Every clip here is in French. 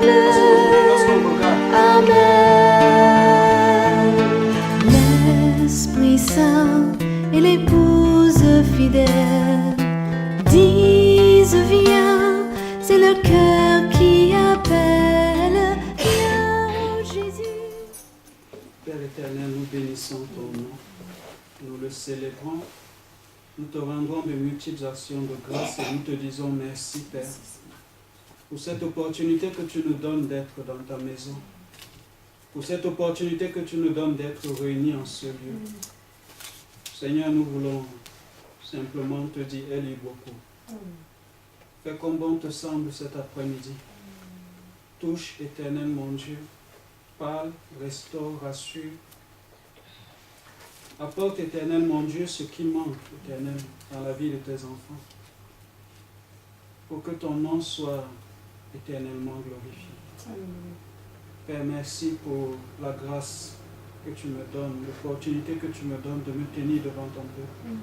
Parce qu'aujourd'hui, lorsqu'on regarde, Amen. L'Esprit Saint et l'épouse fidèle disent viens, c'est le cœur qui appelle. Viens, Jésus. Père éternel, nous bénissons ton nom, nous le célébrons, nous te rendons de multiples actions de grâce et nous te disons merci Père pour cette opportunité que tu nous donnes d'être dans ta maison, pour cette opportunité que tu nous donnes d'être réunis en ce lieu. Seigneur, nous voulons simplement te dire, Eli beaucoup. Fais comme bon te semble cet après-midi. Touche, éternel mon Dieu. Parle, restaure, rassure. Apporte, éternel mon Dieu, ce qui manque, éternel, dans la vie de tes enfants. Pour que ton nom soit éternellement glorifié. Père, merci pour la grâce que tu me donnes, l'opportunité que tu me donnes de me tenir devant ton peuple.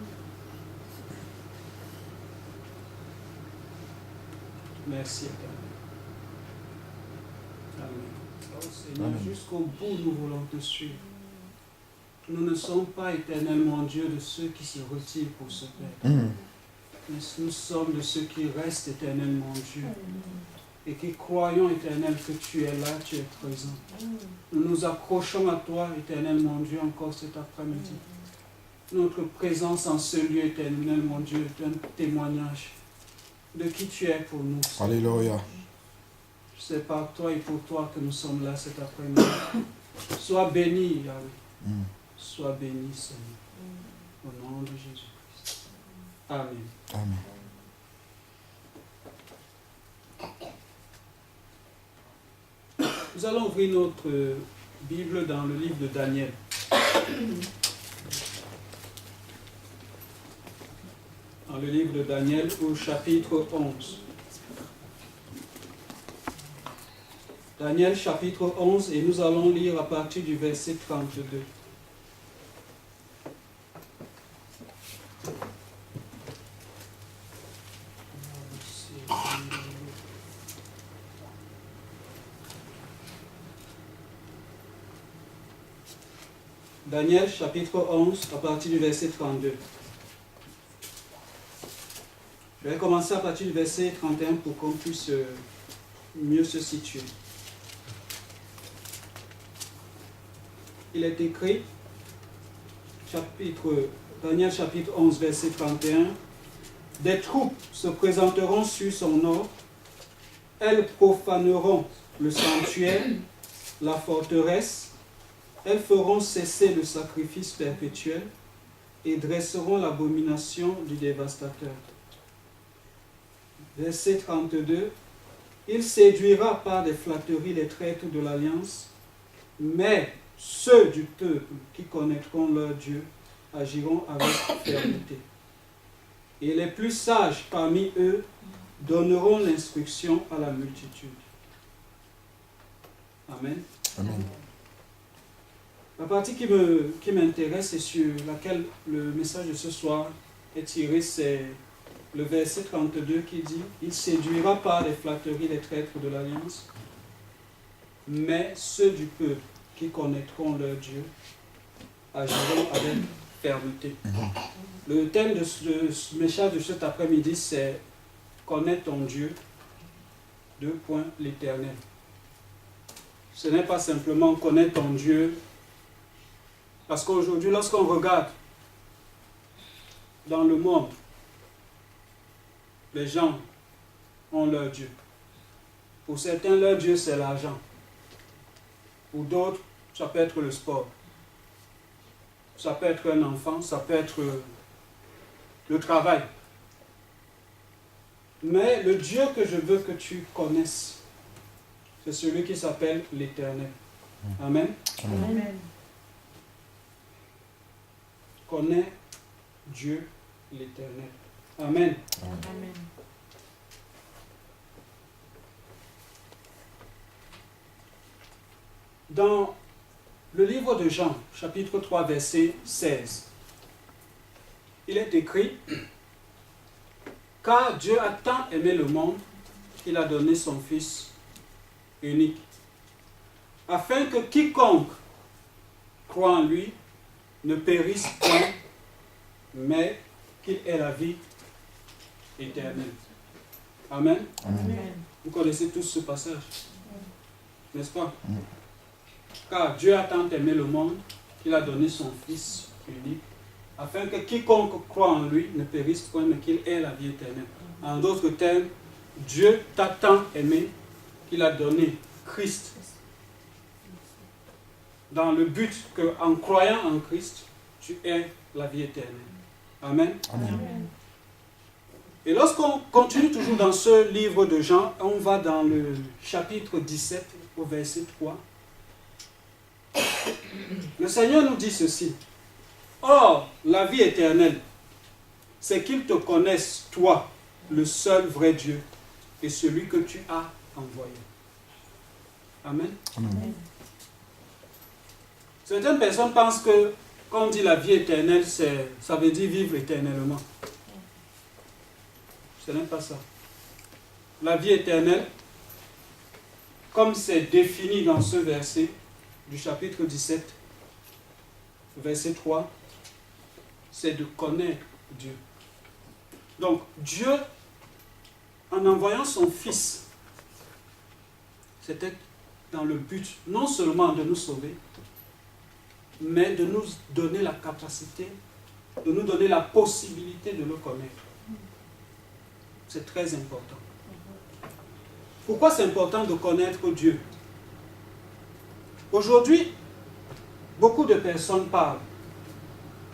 Merci, éternel. Amen. Oh Seigneur, jusqu'au bout, nous voulons te suivre. Nous ne sommes pas, éternel mon Dieu, de ceux qui se retirent pour se perdre. Mais nous sommes de ceux qui restent, éternel mon Dieu. Et qui croyons, éternel, que tu es là, tu es présent. Nous nous accrochons à toi, éternel mon Dieu, encore cet après-midi. Notre présence en ce lieu, éternel mon Dieu, est un témoignage de qui tu es pour nous. Alléluia. C'est par toi et pour toi que nous sommes là cet après-midi. Sois béni, Yahweh. Sois béni, Seigneur. Au nom de Jésus-Christ. Amen. Amen. Nous allons ouvrir notre Bible dans le livre de Daniel. Dans le livre de Daniel au chapitre 11. Daniel chapitre 11 et nous allons lire à partir du verset 32. Daniel chapitre 11 à partir du verset 32. Je vais commencer à partir du verset 31 pour qu'on puisse mieux se situer. Il est écrit, Daniel chapitre 11 verset 31, « Des troupes se présenteront sur son ordre, elles profaneront le sanctuaire, la forteresse, elles feront cesser le sacrifice perpétuel et dresseront l'abomination du dévastateur. » Verset 32. « Il séduira par des flatteries les traîtres de l'alliance, mais ceux du peuple qui connaîtront leur Dieu agiront avec fermeté. Et les plus sages parmi eux donneront l'instruction à la multitude. » Amen. Amen. La partie qui m'intéresse et sur laquelle le message de ce soir est tiré, c'est le verset 32 qui dit « Il séduira par les flatteries les traîtres de l'alliance, mais ceux du peuple qui connaîtront leur Dieu agiront avec fermeté. » Le thème de ce message de cet après-midi, c'est « Connais ton Dieu, l'Éternel ». Ce n'est pas simplement « Connais ton Dieu », parce qu'aujourd'hui, lorsqu'on regarde dans le monde, les gens ont leur Dieu. Pour certains, leur Dieu, c'est l'argent. Pour d'autres, ça peut être le sport. Ça peut être un enfant, ça peut être le travail. Mais le Dieu que je veux que tu connaisses, c'est celui qui s'appelle l'Éternel. Amen. Amen. Connais Dieu l'Éternel. Amen. Amen. Dans le livre de Jean, chapitre 3, verset 16, il est écrit « Car Dieu a tant aimé le monde qu'il a donné son Fils unique, afin que quiconque croit en lui ne périsse point, mais qu'il ait la vie éternelle. Amen. Amen. Vous connaissez tous ce passage, n'est-ce pas? Car Dieu a tant aimé le monde qu'il a donné son Fils unique, afin que quiconque croit en lui ne périsse point, mais qu'il ait la vie éternelle. En d'autres termes, Dieu t'a tant aimé qu'il a donné Christ dans le but qu'en croyant en Christ, tu aies la vie éternelle. Amen. Amen. Et lorsqu'on continue toujours dans ce livre de Jean, on va dans le chapitre 17 au verset 3. Le Seigneur nous dit ceci. Or, la vie éternelle, c'est qu'ils te connaissent, toi, le seul vrai Dieu, et celui que tu as envoyé. Amen. Amen. Certaines personnes pensent que quand on dit la vie éternelle, ça veut dire vivre éternellement. Ce n'est pas ça. La vie éternelle, comme c'est défini dans ce verset du chapitre 17, verset 3, c'est de connaître Dieu. Donc Dieu, en envoyant son Fils, c'était dans le but non seulement de nous sauver, mais de nous donner la capacité, de nous donner la possibilité de le connaître. C'est très important. Pourquoi c'est important de connaître Dieu? Aujourd'hui, beaucoup de personnes parlent.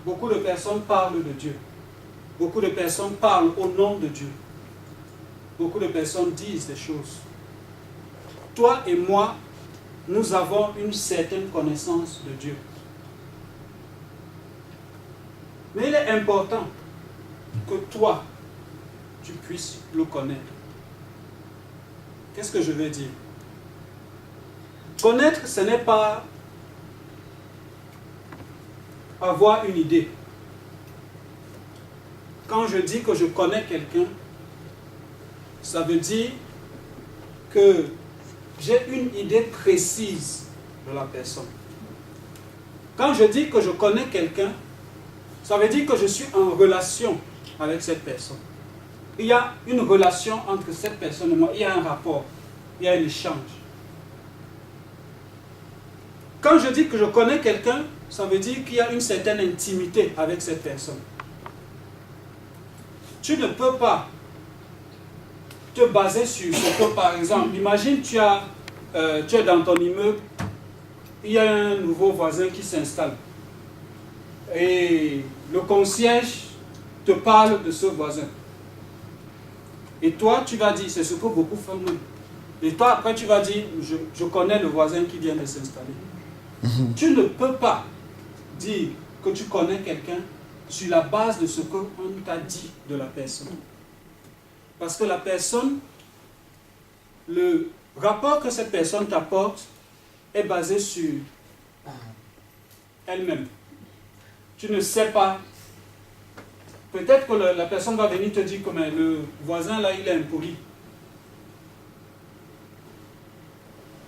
Beaucoup de personnes parlent de Dieu. Beaucoup de personnes parlent au nom de Dieu. Beaucoup de personnes disent des choses. Toi et moi, nous avons une certaine connaissance de Dieu. Mais il est important que toi, tu puisses le connaître. Qu'est-ce que je veux dire? Connaître, ce n'est pas avoir une idée. Quand je dis que je connais quelqu'un, ça veut dire que j'ai une idée précise de la personne. Quand je dis que je connais quelqu'un, ça veut dire que je suis en relation avec cette personne. Il y a une relation entre cette personne et moi, il y a un rapport, il y a un échange. Quand je dis que je connais quelqu'un, ça veut dire qu'il y a une certaine intimité avec cette personne. Tu ne peux pas te baser sur ce que, par exemple, imagine tu es dans ton immeuble, il y a un nouveau voisin qui s'installe. Et le concierge te parle de ce voisin. Et toi, tu vas dire, c'est ce que beaucoup font. Et toi, après, tu vas dire, je connais le voisin qui vient de s'installer. Tu ne peux pas dire que tu connais quelqu'un sur la base de ce qu'on t'a dit de la personne. Parce que la personne, le rapport que cette personne t'apporte est basé sur elle-même. Tu ne sais pas. Peut-être que la personne va venir te dire que le voisin là, il est impoli.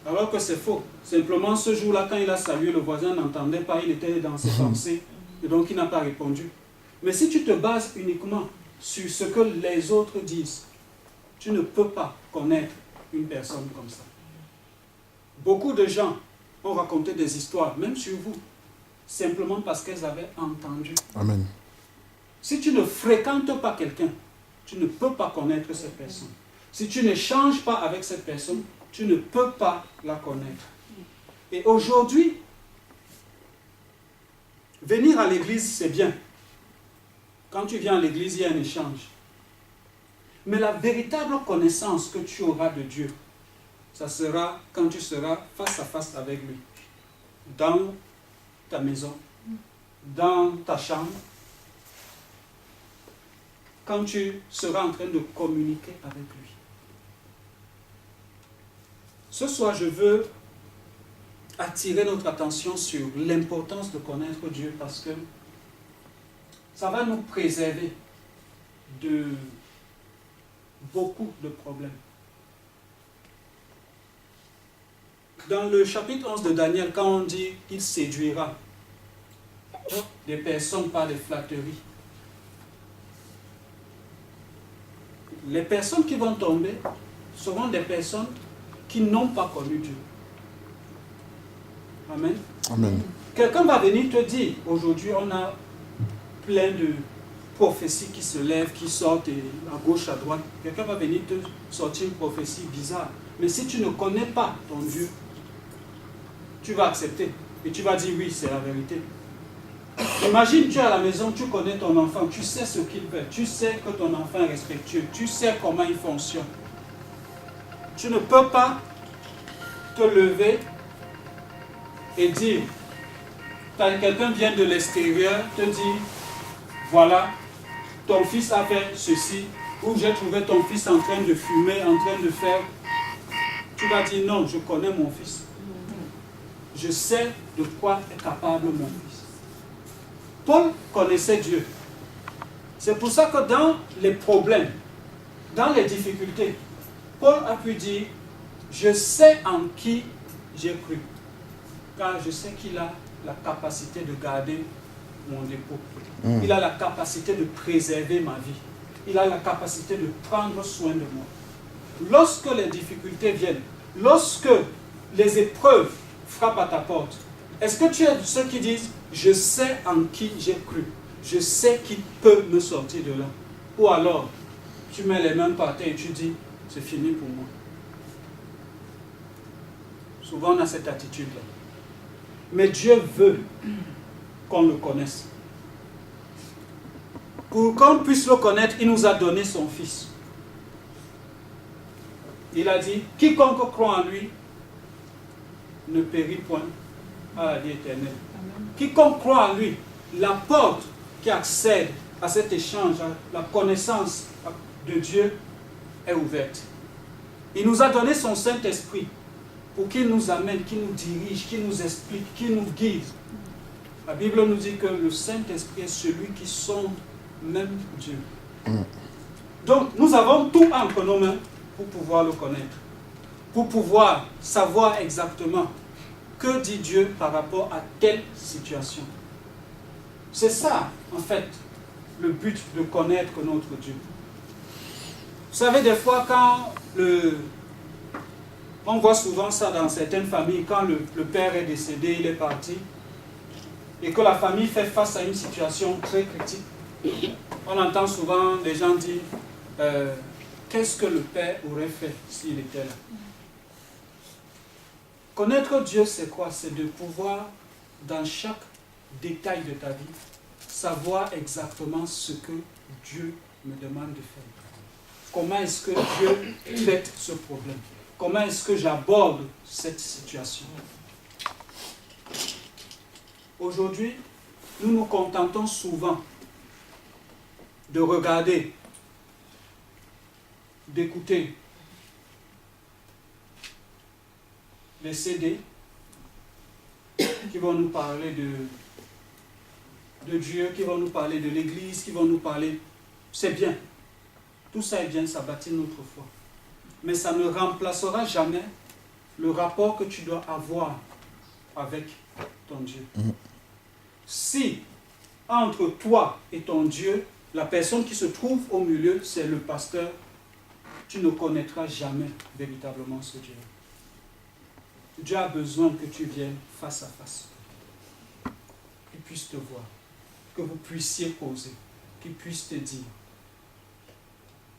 Alors que c'est faux. Simplement ce jour-là, quand il a salué, le voisin n'entendait pas, il était dans ses pensées, et donc il n'a pas répondu. Mais si tu te bases uniquement sur ce que les autres disent, tu ne peux pas connaître une personne comme ça. Beaucoup de gens ont raconté des histoires, même sur vous, simplement parce qu'elles avaient entendu. Amen. Si tu ne fréquentes pas quelqu'un, tu ne peux pas connaître cette personne. Si tu n'échanges pas avec cette personne, tu ne peux pas la connaître. Et aujourd'hui, venir à l'église, c'est bien. Quand tu viens à l'église, il y a un échange. Mais la véritable connaissance que tu auras de Dieu, ça sera quand tu seras face à face avec lui. Dans ta maison, dans ta chambre, quand tu seras en train de communiquer avec lui. Ce soir, je veux attirer notre attention sur l'importance de connaître Dieu parce que ça va nous préserver de beaucoup de problèmes. Dans le chapitre 11 de Daniel, quand on dit qu'il séduira des personnes par des flatteries, les personnes qui vont tomber seront des personnes qui n'ont pas connu Dieu. Amen. Amen. Quelqu'un va venir te dire, aujourd'hui on a plein de prophéties qui se lèvent, qui sortent à gauche, à droite. Quelqu'un va venir te sortir une prophétie bizarre. Mais si tu ne connais pas ton Dieu, tu vas accepter. Et tu vas dire oui, c'est la vérité. Imagine, tu es à la maison, tu connais ton enfant, tu sais ce qu'il fait, tu sais que ton enfant est respectueux, tu sais comment il fonctionne. Tu ne peux pas te lever et dire, quelqu'un vient de l'extérieur, te dit, voilà, ton fils a fait ceci, ou j'ai trouvé ton fils en train de fumer, en train de faire. Tu vas dire, non, je connais mon fils. Je sais de quoi est capable mon fils. Paul connaissait Dieu. C'est pour ça que dans les problèmes, dans les difficultés, Paul a pu dire, je sais en qui j'ai cru, car je sais qu'il a la capacité de garder mon dépôt. Il a la capacité de préserver ma vie. Il a la capacité de prendre soin de moi. Lorsque les difficultés viennent, lorsque les épreuves frappent à ta porte, est-ce que tu es de ceux qui disent, je sais en qui j'ai cru, je sais qu'il peut me sortir de là? Ou alors, tu mets les mains par terre et tu dis, c'est fini pour moi. Souvent on a cette attitude-là. Mais Dieu veut qu'on le connaisse. Pour qu'on puisse le connaître, il nous a donné son Fils. Il a dit, quiconque croit en lui ne périt point à la vie éternelle. Quiconque croit en lui, la porte qui accède à cet échange, à la connaissance de Dieu est ouverte. Il nous a donné son Saint-Esprit pour qu'il nous amène, qu'il nous dirige, qu'il nous explique, qu'il nous guide. La Bible nous dit que le Saint-Esprit est celui qui sonde même Dieu. Donc nous avons tout entre nos mains pour pouvoir le connaître, pour pouvoir savoir exactement que dit Dieu par rapport à telle situation. C'est ça, en fait, le but de connaître notre Dieu. Vous savez, des fois, quand on voit souvent ça dans certaines familles, quand le père est décédé, il est parti, et que la famille fait face à une situation très critique, on entend souvent des gens dire qu'est-ce que le père aurait fait s'il était là? Connaître Dieu, c'est quoi? C'est de pouvoir, dans chaque détail de ta vie, savoir exactement ce que Dieu me demande de faire. Comment est-ce que Dieu traite ce problème? Comment est-ce que j'aborde cette situation? Aujourd'hui, nous nous contentons souvent de regarder, d'écouter les CD qui vont nous parler de Dieu, qui vont nous parler de l'Église, qui vont nous parler... C'est bien. Tout ça est bien, ça bâtit notre foi. Mais ça ne remplacera jamais le rapport que tu dois avoir avec ton Dieu. Si, entre toi et ton Dieu, la personne qui se trouve au milieu, c'est le pasteur, tu ne connaîtras jamais véritablement ce Dieu. Dieu a besoin que tu viennes face à face, qu'il puisse te voir, que vous puissiez causer, qu'il puisse te dire.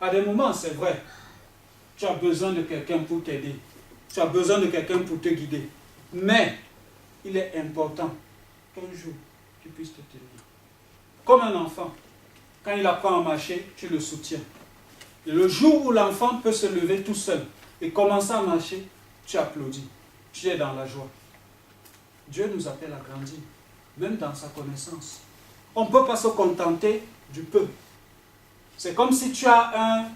À des moments, c'est vrai, tu as besoin de quelqu'un pour t'aider, tu as besoin de quelqu'un pour te guider, mais il est important qu'un jour, tu puisses te tenir. Comme un enfant, quand il apprend à marcher, tu le soutiens. Et le jour où l'enfant peut se lever tout seul et commencer à marcher, tu applaudis. Tu es dans la joie. Dieu nous appelle à grandir, même dans sa connaissance. On ne peut pas se contenter du peu. C'est comme si tu as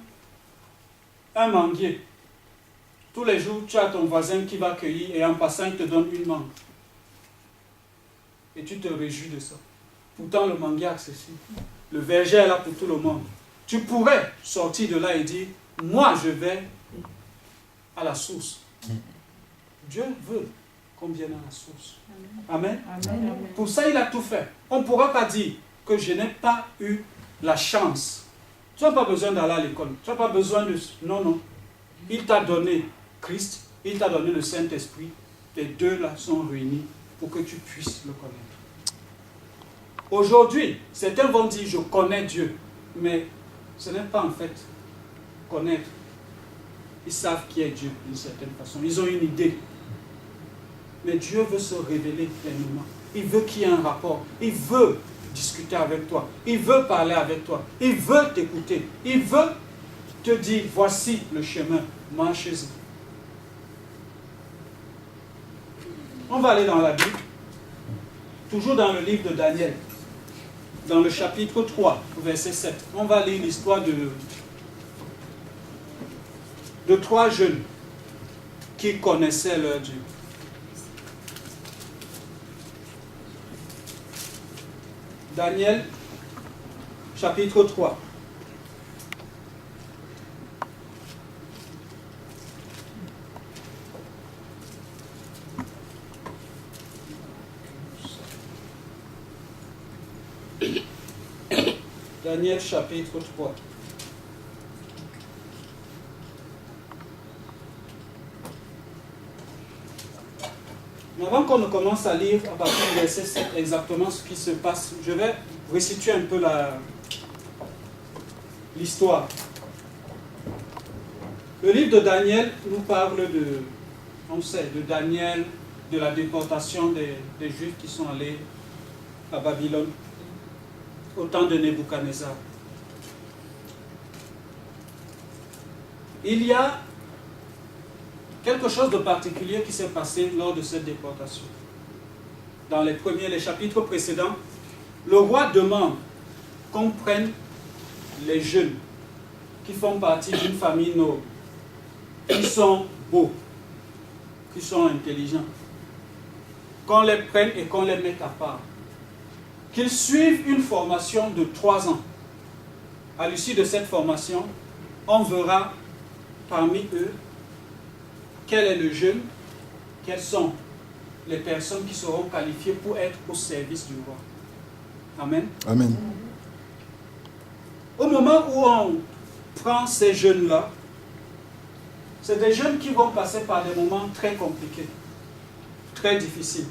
un manguier. Tous les jours, tu as ton voisin qui va cueillir et en passant, il te donne une mangue. Et tu te réjouis de ça. Pourtant, le manguier est accessible. Le verger est là pour tout le monde. Tu pourrais sortir de là et dire, moi, je vais à la source. Dieu veut qu'on vienne à la source. Amen. Amen. Pour ça, il a tout fait. On ne pourra pas dire que je n'ai pas eu la chance. Tu n'as pas besoin d'aller à l'école. Tu n'as pas besoin de... Non, non. Il t'a donné Christ, il t'a donné le Saint-Esprit. Les deux là sont réunis pour que tu puisses le connaître. Aujourd'hui, certains vont dire je connais Dieu, mais ce n'est pas en fait connaître. Ils savent qui est Dieu d'une certaine façon. Ils ont une idée. Mais Dieu veut se révéler pleinement. Il veut qu'il y ait un rapport. Il veut discuter avec toi. Il veut parler avec toi. Il veut t'écouter. Il veut te dire voici le chemin. Marchez-y. On va aller dans la Bible. Toujours dans le livre de Daniel. Dans le chapitre 3, verset 7. On va lire l'histoire de 3 jeunes qui connaissaient leur Dieu. Daniel, chapitre 3. Daniel, chapitre 3. Mais avant qu'on ne commence à lire à partir du verset 7 exactement ce qui se passe, je vais resituer un peu l'histoire. Le livre de Daniel nous parle de Daniel, de la déportation des Juifs qui sont allés à Babylone au temps de Nebuchadnezzar. Il y a quelque chose de particulier qui s'est passé lors de cette déportation. Dans les chapitres précédents, le roi demande qu'on prenne les jeunes qui font partie d'une famille noble, qui sont beaux, qui sont intelligents, qu'on les prenne et qu'on les mette à part. Qu'ils suivent une formation de 3 ans. À l'issue de cette formation, on verra parmi eux quel est le jeune, quelles sont les personnes qui seront qualifiées pour être au service du roi. Amen. Amen. Au moment où on prend ces jeunes-là, c'est des jeunes qui vont passer par des moments très compliqués, très difficiles.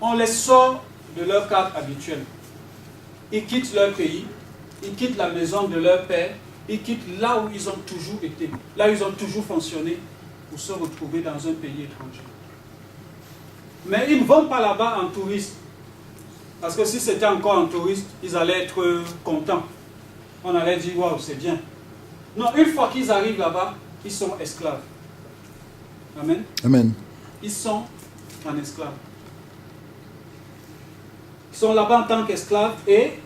On les sort de leur cadre habituel. Ils quittent leur pays, ils quittent la maison de leur père, ils quittent là où ils ont toujours été, là où ils ont toujours fonctionné, pour se retrouver dans un pays étranger. Mais ils ne vont pas là-bas en touriste. Parce que si c'était encore en touriste, ils allaient être contents. On allait dire, waouh, c'est bien. Non, une fois qu'ils arrivent là-bas, ils sont esclaves. Amen. Amen. Ils sont en esclaves. Ils sont là-bas en tant qu'esclaves et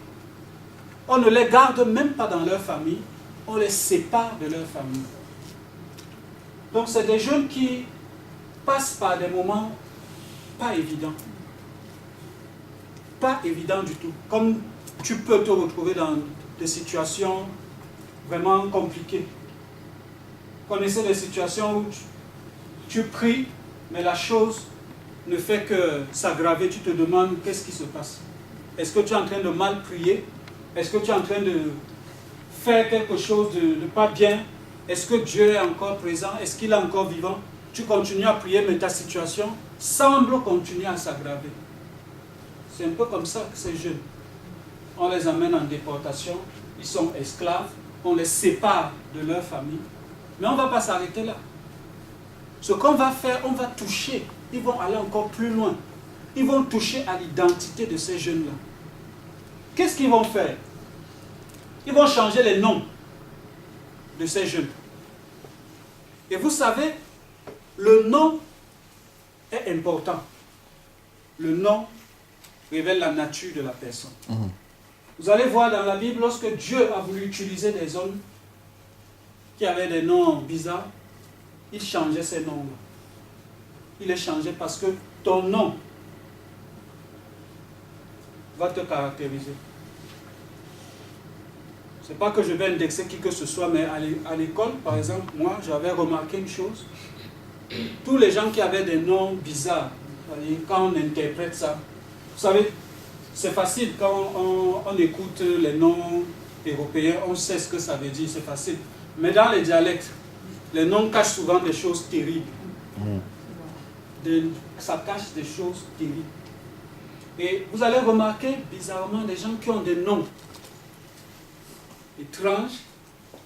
on ne les garde même pas dans leur famille, on les sépare de leur famille. Donc c'est des jeunes qui passent par des moments pas évidents. Pas évidents du tout. Comme tu peux te retrouver dans des situations vraiment compliquées. Vous connaissez des situations où tu pries, mais la chose ne fait que s'aggraver. Tu te demandes qu'est-ce qui se passe. Est-ce que tu es en train de mal prier? Est-ce que tu es en train de faire quelque chose de pas bien? Est-ce que Dieu est encore présent? Est-ce qu'il est encore vivant? Tu continues à prier, mais ta situation semble continuer à s'aggraver. C'est un peu comme ça que ces jeunes. On les amène en déportation, ils sont esclaves, on les sépare de leur famille. Mais on ne va pas s'arrêter là. Ce qu'on va faire, on va toucher. Ils vont aller encore plus loin. Ils vont toucher à l'identité de ces jeunes-là. Qu'est-ce qu'ils vont faire? Ils vont changer les noms de ces jeunes. Et vous savez, le nom est important. Le nom révèle la nature de la personne. Vous allez voir dans la Bible, lorsque Dieu a voulu utiliser des hommes qui avaient des noms bizarres, il changeait ces noms-là. Il les changeait parce que ton nom va te caractériser. c'est pas que je vais indexer qui que ce soit, mais à l'école, par exemple, moi, j'avais remarqué une chose. Tous les gens qui avaient des noms bizarres, quand on interprète ça, vous savez, c'est facile quand on écoute les noms européens, on sait ce que ça veut dire, c'est facile. Mais dans les dialectes, les noms cachent souvent des choses terribles. Ça cache des choses terribles. Et vous allez remarquer bizarrement des gens qui ont des noms étranges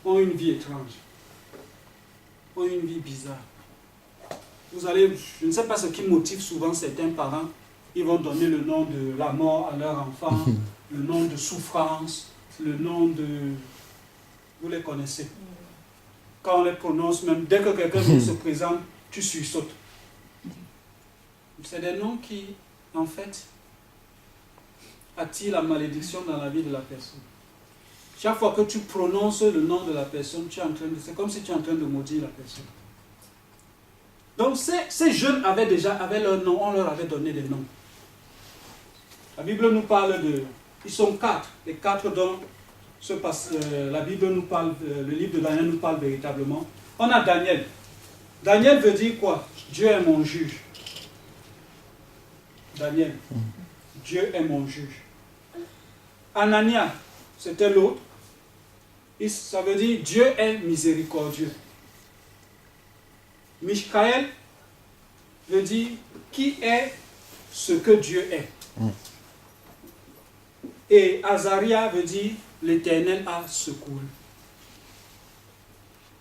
ont une vie étrange, ont une vie bizarre. Vous allez, je ne sais pas ce qui motive souvent certains parents, ils vont donner le nom de la mort à leur enfant, le nom de souffrance, le nom de... Vous les connaissez. Quand on les prononce, même dès que quelqu'un se présente, tu sursautes. C'est des noms qui, en fait, attirent la malédiction dans la vie de la personne. Chaque fois que tu prononces le nom de la personne, c'est comme si tu es en train de maudire la personne. Donc ces jeunes avaient leur nom, on leur avait donné des noms. La Bible nous parle de... Ils sont 4. Les 4 dont la Bible nous parle, le livre de Daniel nous parle véritablement. On a Daniel. Daniel veut dire quoi? Dieu est mon juge. Daniel. Dieu est mon juge. Anania, c'était l'autre. Ça veut dire Dieu est miséricordieux. Michaël veut dire qui est ce que Dieu est. Et Azaria veut dire l'Éternel a secouru.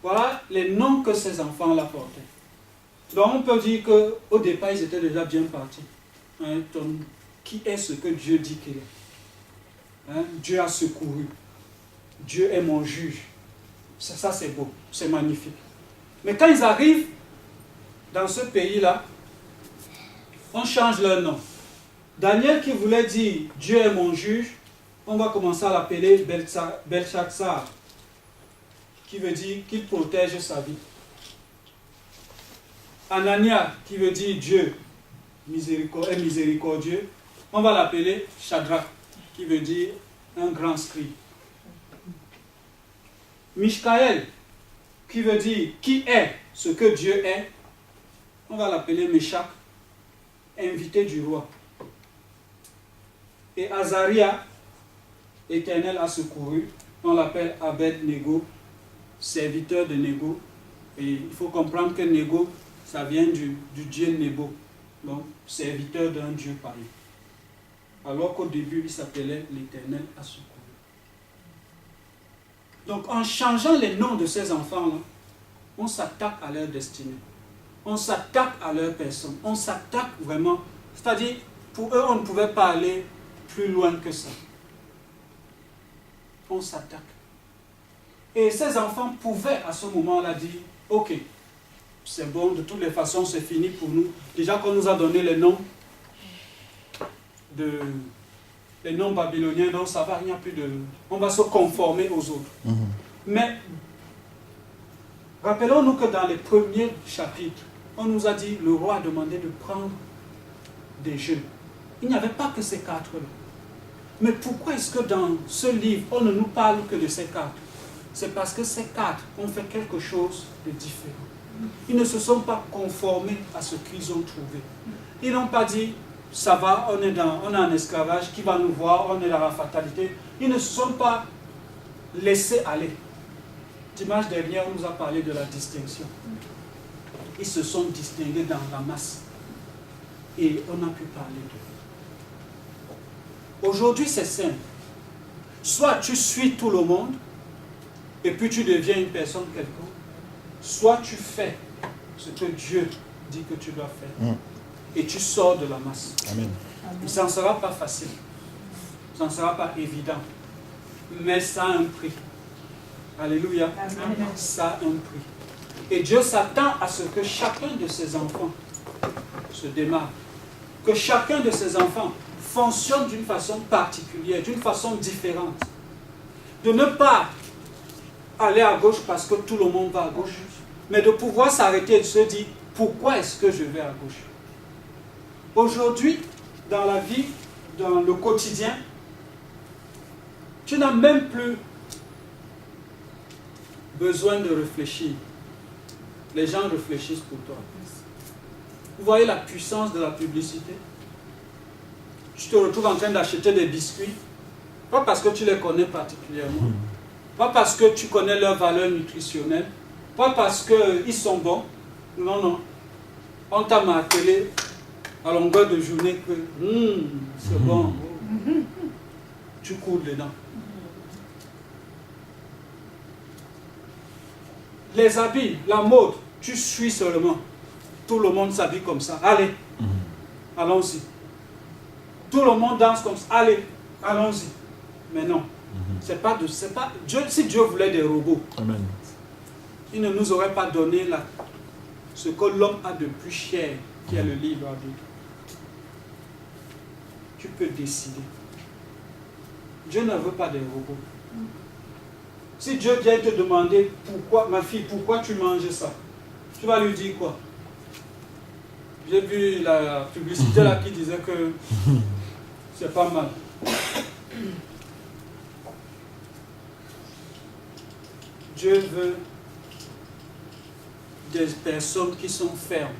Voilà les noms que ces enfants-là portaient. Donc on peut dire qu'au départ ils étaient déjà bien partis. Qui est ce que Dieu dit qu'il est? Dieu a secouru. Dieu est mon juge. Ça c'est beau, c'est magnifique. Mais quand ils arrivent dans ce pays-là, on change leur nom. Daniel qui voulait dire Dieu est mon juge, on va commencer à l'appeler Belshazzar, qui veut dire qu'il protège sa vie. Anania qui veut dire Dieu est miséricordieux, on va l'appeler Shadrach, qui veut dire un grand scribe. Michaël qui veut dire qui est ce que Dieu est, on va l'appeler Meshach, invité du roi. Et Azaria, Éternel a secouru, on l'appelle Abed-Nego, serviteur de Nego. Et il faut comprendre que Nego, ça vient du dieu Nebo, donc serviteur d'un dieu païen. Alors qu'au début, il s'appelait l'Éternel a secouru. Donc en changeant les noms de ces enfants-là, on s'attaque à leur destinée. On s'attaque à leur personne. On s'attaque vraiment. C'est-à-dire, pour eux, on ne pouvait pas aller plus loin que ça. On s'attaque. Et ces enfants pouvaient à ce moment-là dire, ok, c'est bon, de toutes les façons, c'est fini pour nous. Déjà qu'on nous a donné les noms babyloniens, donc ça va, il n'y a plus de... On va se conformer aux autres. Mais, rappelons-nous que dans les premiers chapitres, on nous a dit, le roi a demandé de prendre des jeunes. Il n'y avait pas que ces 4-là. Mais pourquoi est-ce que dans ce livre, on ne nous parle que de ces 4? C'est parce que ces 4 ont fait quelque chose de différent. Ils ne se sont pas conformés à ce qu'ils ont trouvé. Ils n'ont pas dit, ça va, on est en esclavage, qui va nous voir, on est dans la fatalité. Ils ne se sont pas laissés aller. Dimanche dernier, on nous a parlé de la distinction. Ils se sont distingués dans la masse. Et on a pu parler d'eux. Aujourd'hui, c'est simple. Soit tu suis tout le monde, et puis tu deviens une personne quelconque, soit tu fais ce que Dieu dit que tu dois faire, et tu sors de la masse. Amen. Ça ne sera pas facile, ça ne sera pas évident, mais ça a un prix. Alléluia. Amen. Ça a un prix. Et Dieu s'attend à ce que chacun de ses enfants se démarre, que chacun de ses enfants fonctionne d'une façon particulière, d'une façon différente. De ne pas aller à gauche parce que tout le monde va à gauche, mais de pouvoir s'arrêter et de se dire, pourquoi est-ce que je vais à gauche? Aujourd'hui, dans la vie, dans le quotidien, tu n'as même plus besoin de réfléchir. Les gens réfléchissent pour toi. Vous voyez la puissance de la publicité? Tu te retrouves en train d'acheter des biscuits, pas parce que tu les connais particulièrement, pas parce que tu connais leur valeur nutritionnelle, pas parce qu'ils sont bons. Non, non. On t'a martelé à longueur de journée que c'est bon. Tu cours dedans. Les habits, la mode, tu suis seulement. Tout le monde s'habille comme ça. Allez, allons-y. Tout le monde danse comme ça. Allez, allons-y. Mais non, c'est pas Dieu. Si Dieu voulait des robots, Amen. il ne nous aurait pas donné ce que l'homme a de plus cher, qui est le libre arbitre. Tu peux décider. Dieu ne veut pas des robots. Si Dieu vient te demander pourquoi, ma fille, pourquoi tu manges ça, tu vas lui dire quoi? J'ai vu la publicité là qui disait que c'est pas mal. Dieu veut des personnes qui sont fermes.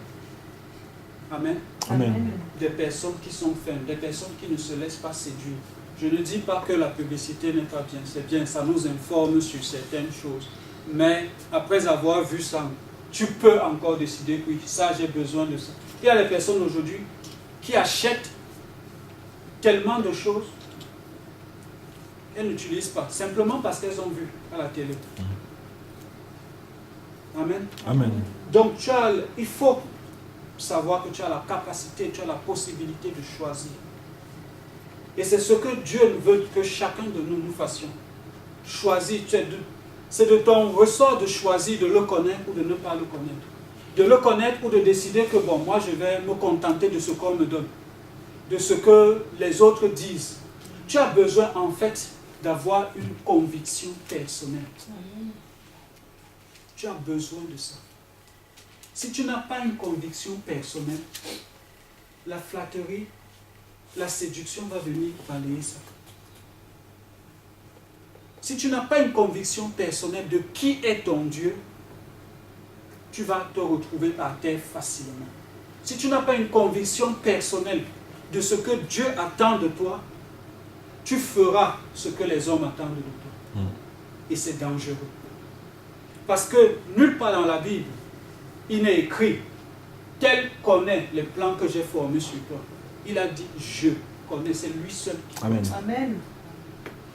Amen. Amen. Des personnes qui sont fermes, des personnes qui ne se laissent pas séduire. Je ne dis pas que la publicité n'est pas bien, c'est bien, ça nous informe sur certaines choses. Mais après avoir vu ça, tu peux encore décider que oui, ça j'ai besoin de ça. Il y a des personnes aujourd'hui qui achètent tellement de choses qu'elles n'utilisent pas, simplement parce qu'elles ont vu à la télé. Amen. Amen. Donc il faut savoir que tu as la capacité, tu as la possibilité de choisir. Et c'est ce que Dieu veut que chacun de nous fassions. Choisir, c'est de ton ressort de choisir de le connaître ou de ne pas le connaître. De le connaître ou de décider que bon, moi je vais me contenter de ce qu'on me donne, de ce que les autres disent. Tu as besoin en fait d'avoir une conviction personnelle. Tu as besoin de ça. Si tu n'as pas une conviction personnelle, la flatterie, la séduction va venir balayer ça. Si tu n'as pas une conviction personnelle de qui est ton Dieu, tu vas te retrouver à terre facilement. Si tu n'as pas une conviction personnelle de ce que Dieu attend de toi, tu feras ce que les hommes attendent de toi. Et c'est dangereux. Parce que nulle part dans la Bible, il n'est écrit « Tel connaît les plans que j'ai formés sur toi ». Il a dit « Je connais », c'est lui seul. Amen. Amen.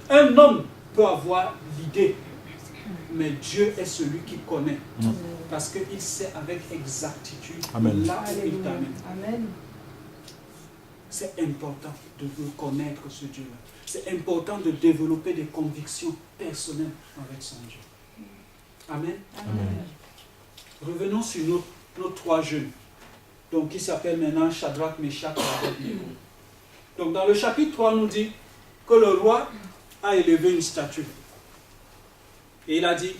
Un homme peut avoir l'idée, mais Dieu est celui qui connaît. Parce qu'il sait avec exactitude Amen. là où il t'amène. Amen. C'est important de connaître ce Dieu-là. C'est important de développer des convictions personnelles avec son Dieu. Amen. Amen. Revenons sur nos trois jeunes, donc qui s'appellent maintenant Shadrach, Meshach et Abednego. Donc dans le chapitre 3, on nous dit que le roi a élevé une statue. Et il a dit,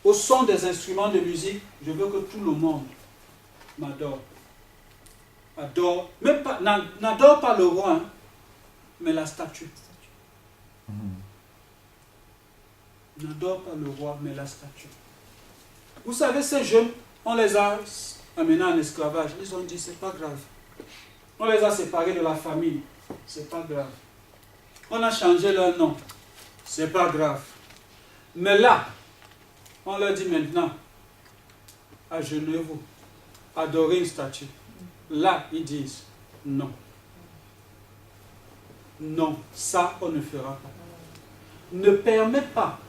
au son des instruments de musique, je veux que tout le monde m'adore. Adore, même pas, n'adore pas le roi, hein, mais la statue. N'adore pas le roi, mais la statue. Vous savez, ces jeunes, on les a amenés en esclavage. Ils ont dit, c'est pas grave. On les a séparés de la famille. C'est pas grave. On a changé leur nom. C'est pas grave. Mais là, on leur dit maintenant, agenouillez-vous, adorez une statue. Là, ils disent, non. Non, ça, on ne fera pas. Ne permets pas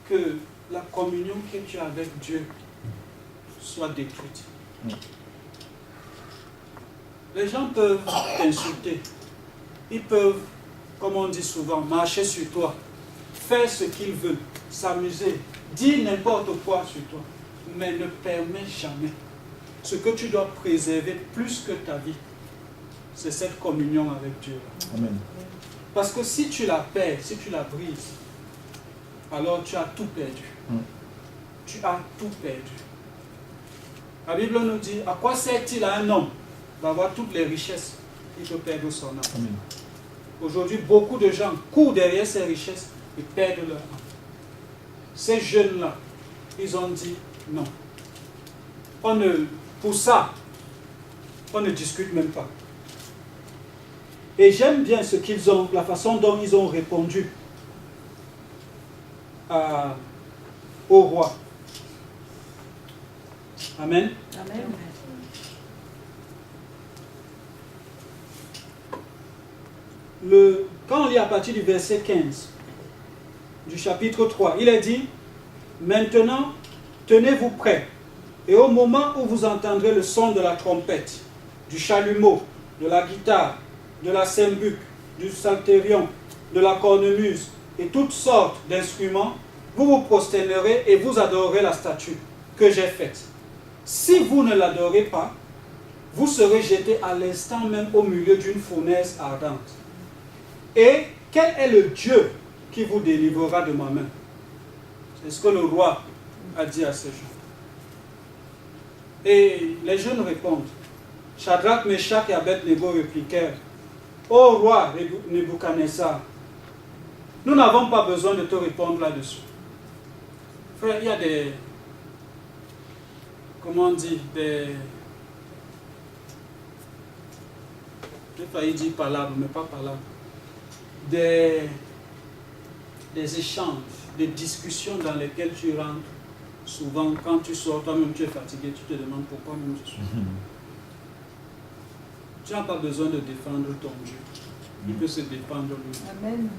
que la communion que tu as avec Dieu soit détruite. Les gens peuvent t'insulter. Ils peuvent, comme on dit souvent, marcher sur toi, faire ce qu'ils veulent, s'amuser, dire n'importe quoi sur toi, mais ne permets jamais. Ce que tu dois préserver plus que ta vie, c'est cette communion avec Dieu. Amen. Parce que si tu la perds, si tu la brises, alors tu as tout perdu. Tu as tout perdu. La Bible nous dit, à quoi sert-il à un homme d'avoir toutes les richesses, il peut perdre son âme. Amen. Aujourd'hui, beaucoup de gens courent derrière ces richesses et perdent leur âme. Ces jeunes-là, ils ont dit non. Pour ça, on ne discute même pas. Et j'aime bien la façon dont ils ont répondu au roi. Amen. Amen. Quand on lit à partir du verset 15 du chapitre 3, il est dit, maintenant, tenez-vous prêts, et au moment où vous entendrez le son de la trompette, du chalumeau, de la guitare, de la sembuque, du psalterion, de la cornemuse et toutes sortes d'instruments, vous vous prosternerez et vous adorerez la statue que j'ai faite. Si vous ne l'adorez pas, vous serez jetés à l'instant même au milieu d'une fournaise ardente. Et quel est le Dieu qui vous délivrera de ma main? C'est ce que le roi a dit à ces gens. Et les jeunes répondent. Shadrach, Meshach et Abed-Nego répliquèrent, ô roi Nebuchadnezzar, nous n'avons pas besoin de te répondre là-dessus. Frère, il y a des... Comment on dit? J'ai failli dire palabres, mais pas palabres. Des échanges, des discussions dans lesquelles tu rentres. Souvent, quand tu sors, toi-même tu es fatigué, tu te demandes pourquoi même je suis. Tu n'as pas besoin de défendre ton Dieu. Il peut se défendre lui. Amen.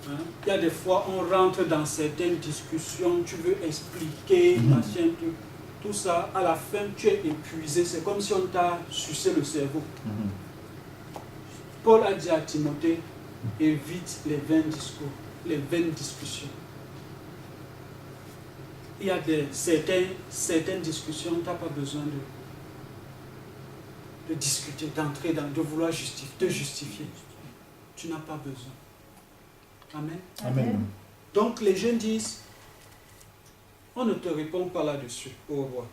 Hein? Il y a des fois, on rentre dans certaines discussions, tu veux expliquer, machin, tout ça. À la fin, tu es épuisé. C'est comme si on t'a sucé le cerveau. Paul a dit à Timothée, évite les vains discours, les vaines discussions. Il y a certaines discussions, tu n'as pas besoin de discuter, d'entrer dans, de vouloir te justifier. Tu n'as pas besoin. Amen. Amen. Donc les jeunes disent, on ne te répond pas là-dessus, ô roi.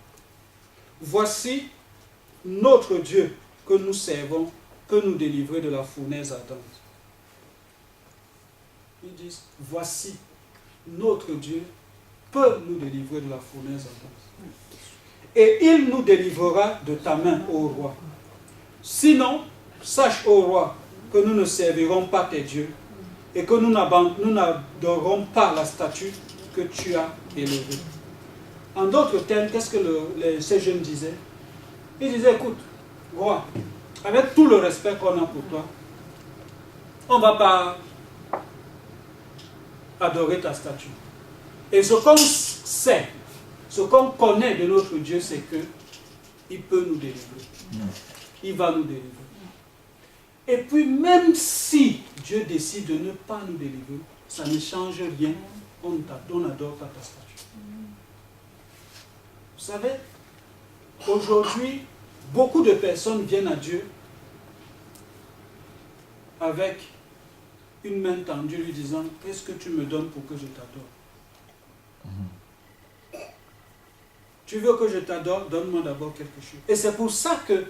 Voici notre Dieu que nous servons, que nous délivrer de la fournaise ardente. Ils disent, voici notre Dieu peut nous délivrer de la fournaise ardente. Et il nous délivrera de ta main, ô roi. Sinon, sache, ô roi, que nous ne servirons pas tes dieux et que nous n'adorerons pas la statue que tu as élevée. En d'autres termes, qu'est-ce que ces jeunes disaient? Ils disaient, écoute, roi, avec tout le respect qu'on a pour toi, on ne va pas adorer ta statue. Et ce qu'on sait, ce qu'on connaît de notre Dieu, c'est qu'il peut nous délivrer. Il va nous délivrer. Et puis, même si Dieu décide de ne pas nous délivrer, ça ne change rien. On n'adore pas ta statue. Vous savez, aujourd'hui, beaucoup de personnes viennent à Dieu avec une main tendue lui disant, qu'est-ce que tu me donnes pour que je t'adore? Tu veux que je t'adore, donne-moi d'abord quelque chose. Et c'est pour ça que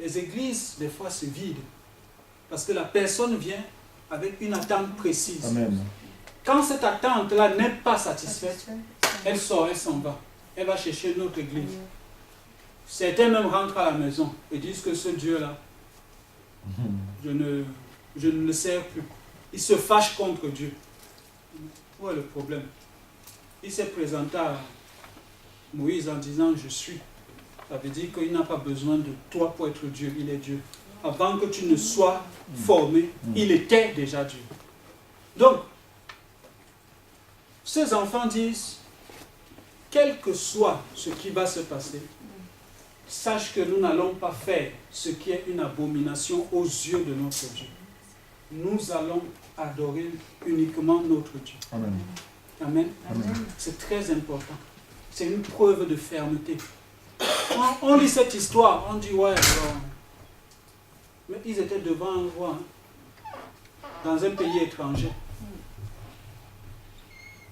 les églises, des fois, se vident. Parce que la personne vient avec une attente précise. Amen. Quand cette attente-là n'est pas satisfaite, elle sort, elle s'en va. Elle va chercher une autre église. Certains même rentrent à la maison et disent que ce Dieu-là, je ne le sers plus. Il se fâche contre Dieu. Où est le problème? Il s'est présenté à Moïse en disant « Je suis ». Ça veut dire qu'il n'a pas besoin de toi pour être Dieu, il est Dieu. Avant que tu ne sois formé, il était déjà Dieu. Donc, ces enfants disent, quel que soit ce qui va se passer, sache que nous n'allons pas faire ce qui est une abomination aux yeux de notre Dieu. Nous allons adorer uniquement notre Dieu. Amen. Amen. Amen. C'est très important. C'est une preuve de fermeté. On lit cette histoire, on dit ouais, alors, mais ils étaient devant un roi, dans un pays étranger.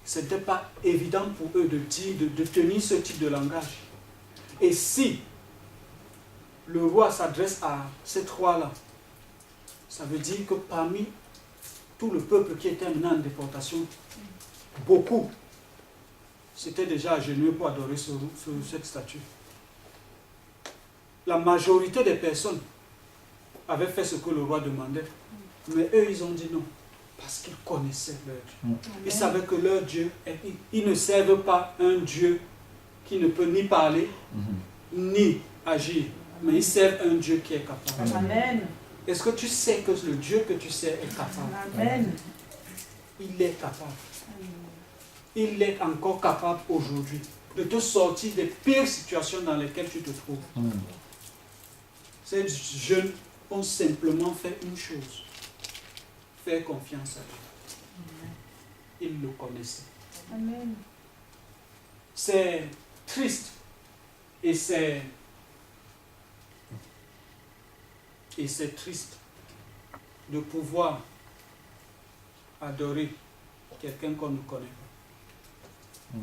Ce n'était pas évident pour eux de dire, de tenir ce type de langage. Et si le roi s'adresse à ces trois-là, ça veut dire que parmi tout le peuple qui était amené en déportation, beaucoup s'étaient déjà agenouillés pour adorer cette statue. La majorité des personnes avaient fait ce que le roi demandait. Mais eux, ils ont dit non. Parce qu'ils connaissaient leur Dieu. Ils savaient que leur Dieu, ils ne servent pas un Dieu qui ne peut ni parler, ni agir. Mais ils servent un Dieu qui est capable. Amen. Est-ce que tu sais que le Dieu que tu sers est capable? Amen. Il est capable. Il est encore capable aujourd'hui de te sortir des pires situations dans lesquelles tu te trouves. Ces jeunes ont simplement fait une chose. Faire confiance à Dieu. Ils le connaissaient. Amen. C'est triste et c'est triste de pouvoir adorer quelqu'un qu'on ne connaît pas.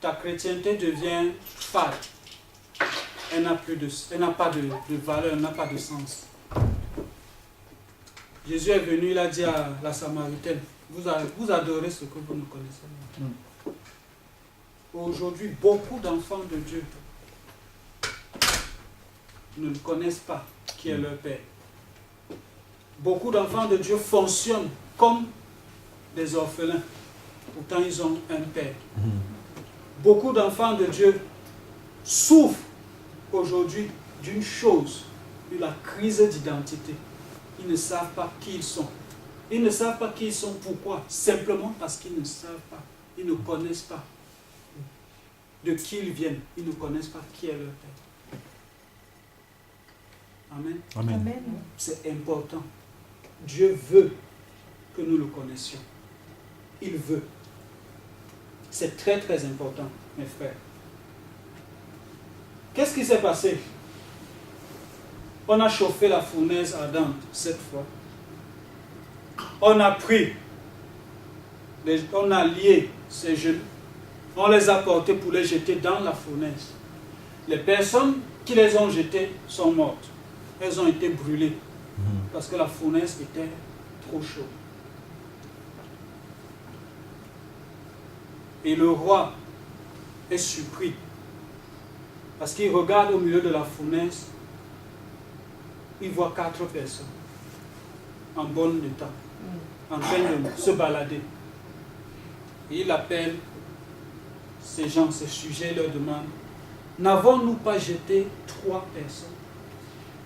Ta chrétienté devient fade. Elle n'a pas de valeur, elle n'a pas de sens. Jésus est venu, il a dit à la Samaritaine, vous adorez ce que vous ne connaissez pas. Aujourd'hui, beaucoup d'enfants de Dieu ne connaissent pas qui est leur Père. Beaucoup d'enfants de Dieu fonctionnent comme des orphelins. Pourtant, ils ont un Père. Beaucoup d'enfants de Dieu souffrent aujourd'hui d'une chose, de la crise d'identité. Ils ne savent pas qui ils sont. Ils ne savent pas qui ils sont. Pourquoi? Simplement parce qu'ils ne savent pas. Ils ne connaissent pas de qui ils viennent. Ils ne connaissent pas qui est leur Père. Amen. Amen. Amen. C'est important. Dieu veut que nous le connaissions. Il veut. C'est très très important, mes frères. Qu'est-ce qui s'est passé? On a chauffé la fournaise ardente cette fois. On a pris, on a lié ces jeunes, on les a portés pour les jeter dans la fournaise. Les personnes qui les ont jetés sont mortes. Elles ont été brûlées parce que la fournaise était trop chaude. Et le roi est surpris parce qu'il regarde au milieu de la fournaise. Il voit 4 personnes en bon état, en train de se balader. Et il appelle ces gens, ces sujets, leur demande, n'avons-nous pas jeté 3 personnes?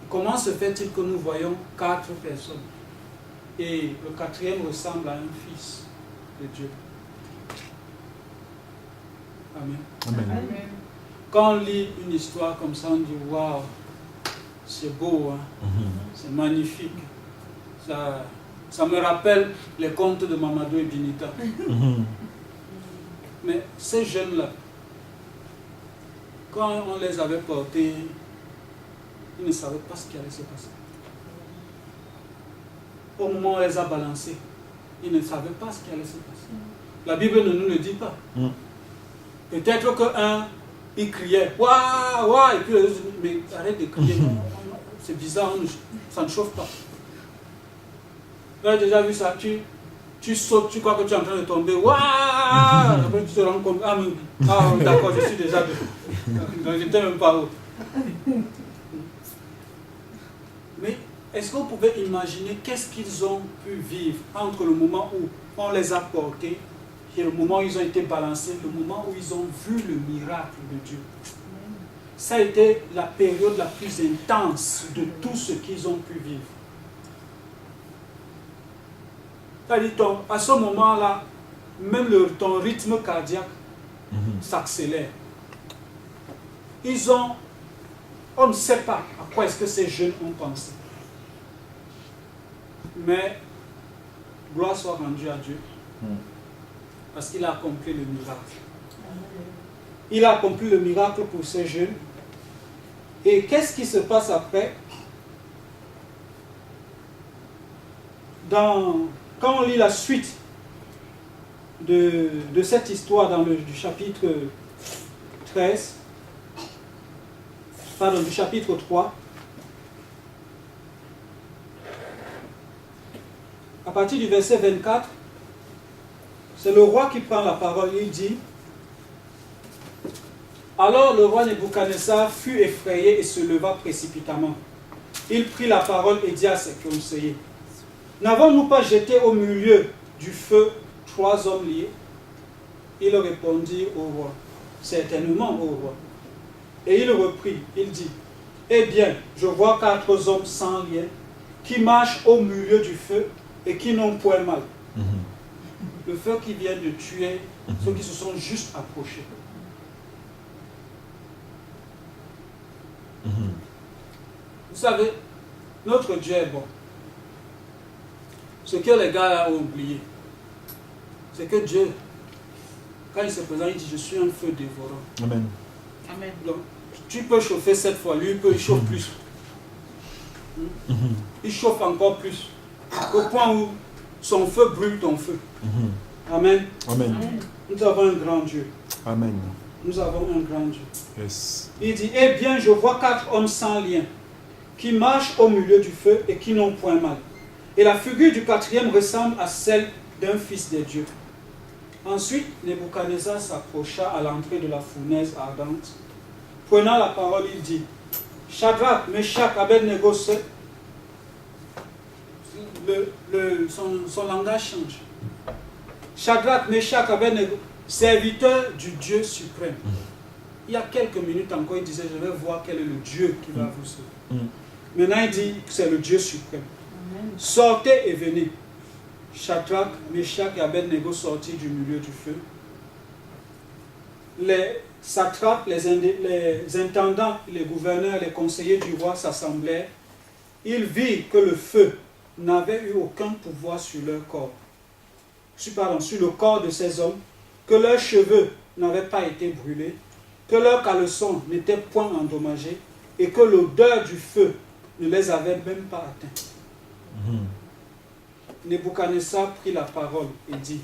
Comment se fait-il que nous voyons 4 personnes? Et le 4e ressemble à un fils de Dieu. Amen. Amen. Quand on lit une histoire comme ça, on dit, waouh, c'est beau, hein? C'est magnifique. Ça me rappelle les contes de Mamadou et Binita. Mais ces jeunes-là, quand on les avait portés, ils ne savaient pas ce qui allait se passer. Au moment où on les a balancés, ils ne savaient pas ce qui allait se passer. La Bible ne nous le dit pas. Peut-être qu'un, il criait, waouh, waouh, et puis les autres, mais arrête de crier. C'est bizarre, ça ne chauffe pas. Tu as déjà vu ça, tu sautes, tu crois que tu es en train de tomber, waouh! Après tu te rends compte, d'accord, je suis déjà donc je n'étais même pas haut. Mais est-ce que vous pouvez imaginer qu'est-ce qu'ils ont pu vivre entre le moment où on les a portés et le moment où ils ont été balancés, le moment où ils ont vu le miracle de Dieu? Ça a été la période la plus intense de tout ce qu'ils ont pu vivre. C'est-à-dire, à ce moment-là, même ton rythme cardiaque s'accélère. On ne sait pas à quoi est-ce que ces jeunes ont pensé. Mais, gloire soit rendue à Dieu, parce qu'il a accompli le miracle. Il a accompli le miracle pour ces jeunes. Et qu'est-ce qui se passe après? Quand on lit la suite de cette histoire du chapitre 13, pardon, du chapitre 3, à partir du verset 24, c'est le roi qui prend la parole. Il dit, Alors le roi Nebuchadnezzar fut effrayé et se leva précipitamment. Il prit la parole et dit à ses conseillers, n'avons-nous pas jeté au milieu du feu 3 hommes liés? Il répondit au roi, certainement au roi. Et il reprit, il dit, eh bien, je vois 4 hommes sans lien qui marchent au milieu du feu et qui n'ont point mal. Le feu qui vient de tuer ceux qui se sont juste approchés. Vous savez, notre Dieu est bon. Ce que les gars ont oublié, c'est que Dieu, quand il se présente, il dit, je suis un feu dévorant. Amen. Amen. Donc, tu peux chauffer 7 fois, lui, il chauffe plus. Il chauffe encore plus. Au point où son feu brûle ton feu. Amen. Amen. Nous avons un grand Dieu. Amen. Nous avons un grand Dieu. Yes. Il dit, eh bien, je vois 4 hommes sans lien, qui marchent au milieu du feu et qui n'ont point mal. Et la figure du 4e ressemble à celle d'un fils des dieux. Ensuite, Nebuchadnezzar s'approcha à l'entrée de la fournaise ardente. Prenant la parole, il dit, Shadrach, Meshach, Abednego, son langage change. Shadrach, Meshach, Abednego, serviteurs du Dieu suprême. Il y a quelques minutes encore, il disait, je vais voir quel est le Dieu qui va vous sauver. Maintenant, il dit que c'est le Dieu suprême. Amen. Sortez et venez. Shadrach, Meshach et Abednego sortirent du milieu du feu. Les satrapes, les intendants, les gouverneurs, les conseillers du roi s'assemblèrent. Ils virent que le feu n'avait eu aucun pouvoir sur leur corps. Sur le corps de ces hommes, que leurs cheveux n'avaient pas été brûlés, que leurs caleçons n'étaient point endommagés et que l'odeur du feu ne les avait même pas atteints. Nebuchadnezzar prit la parole et dit,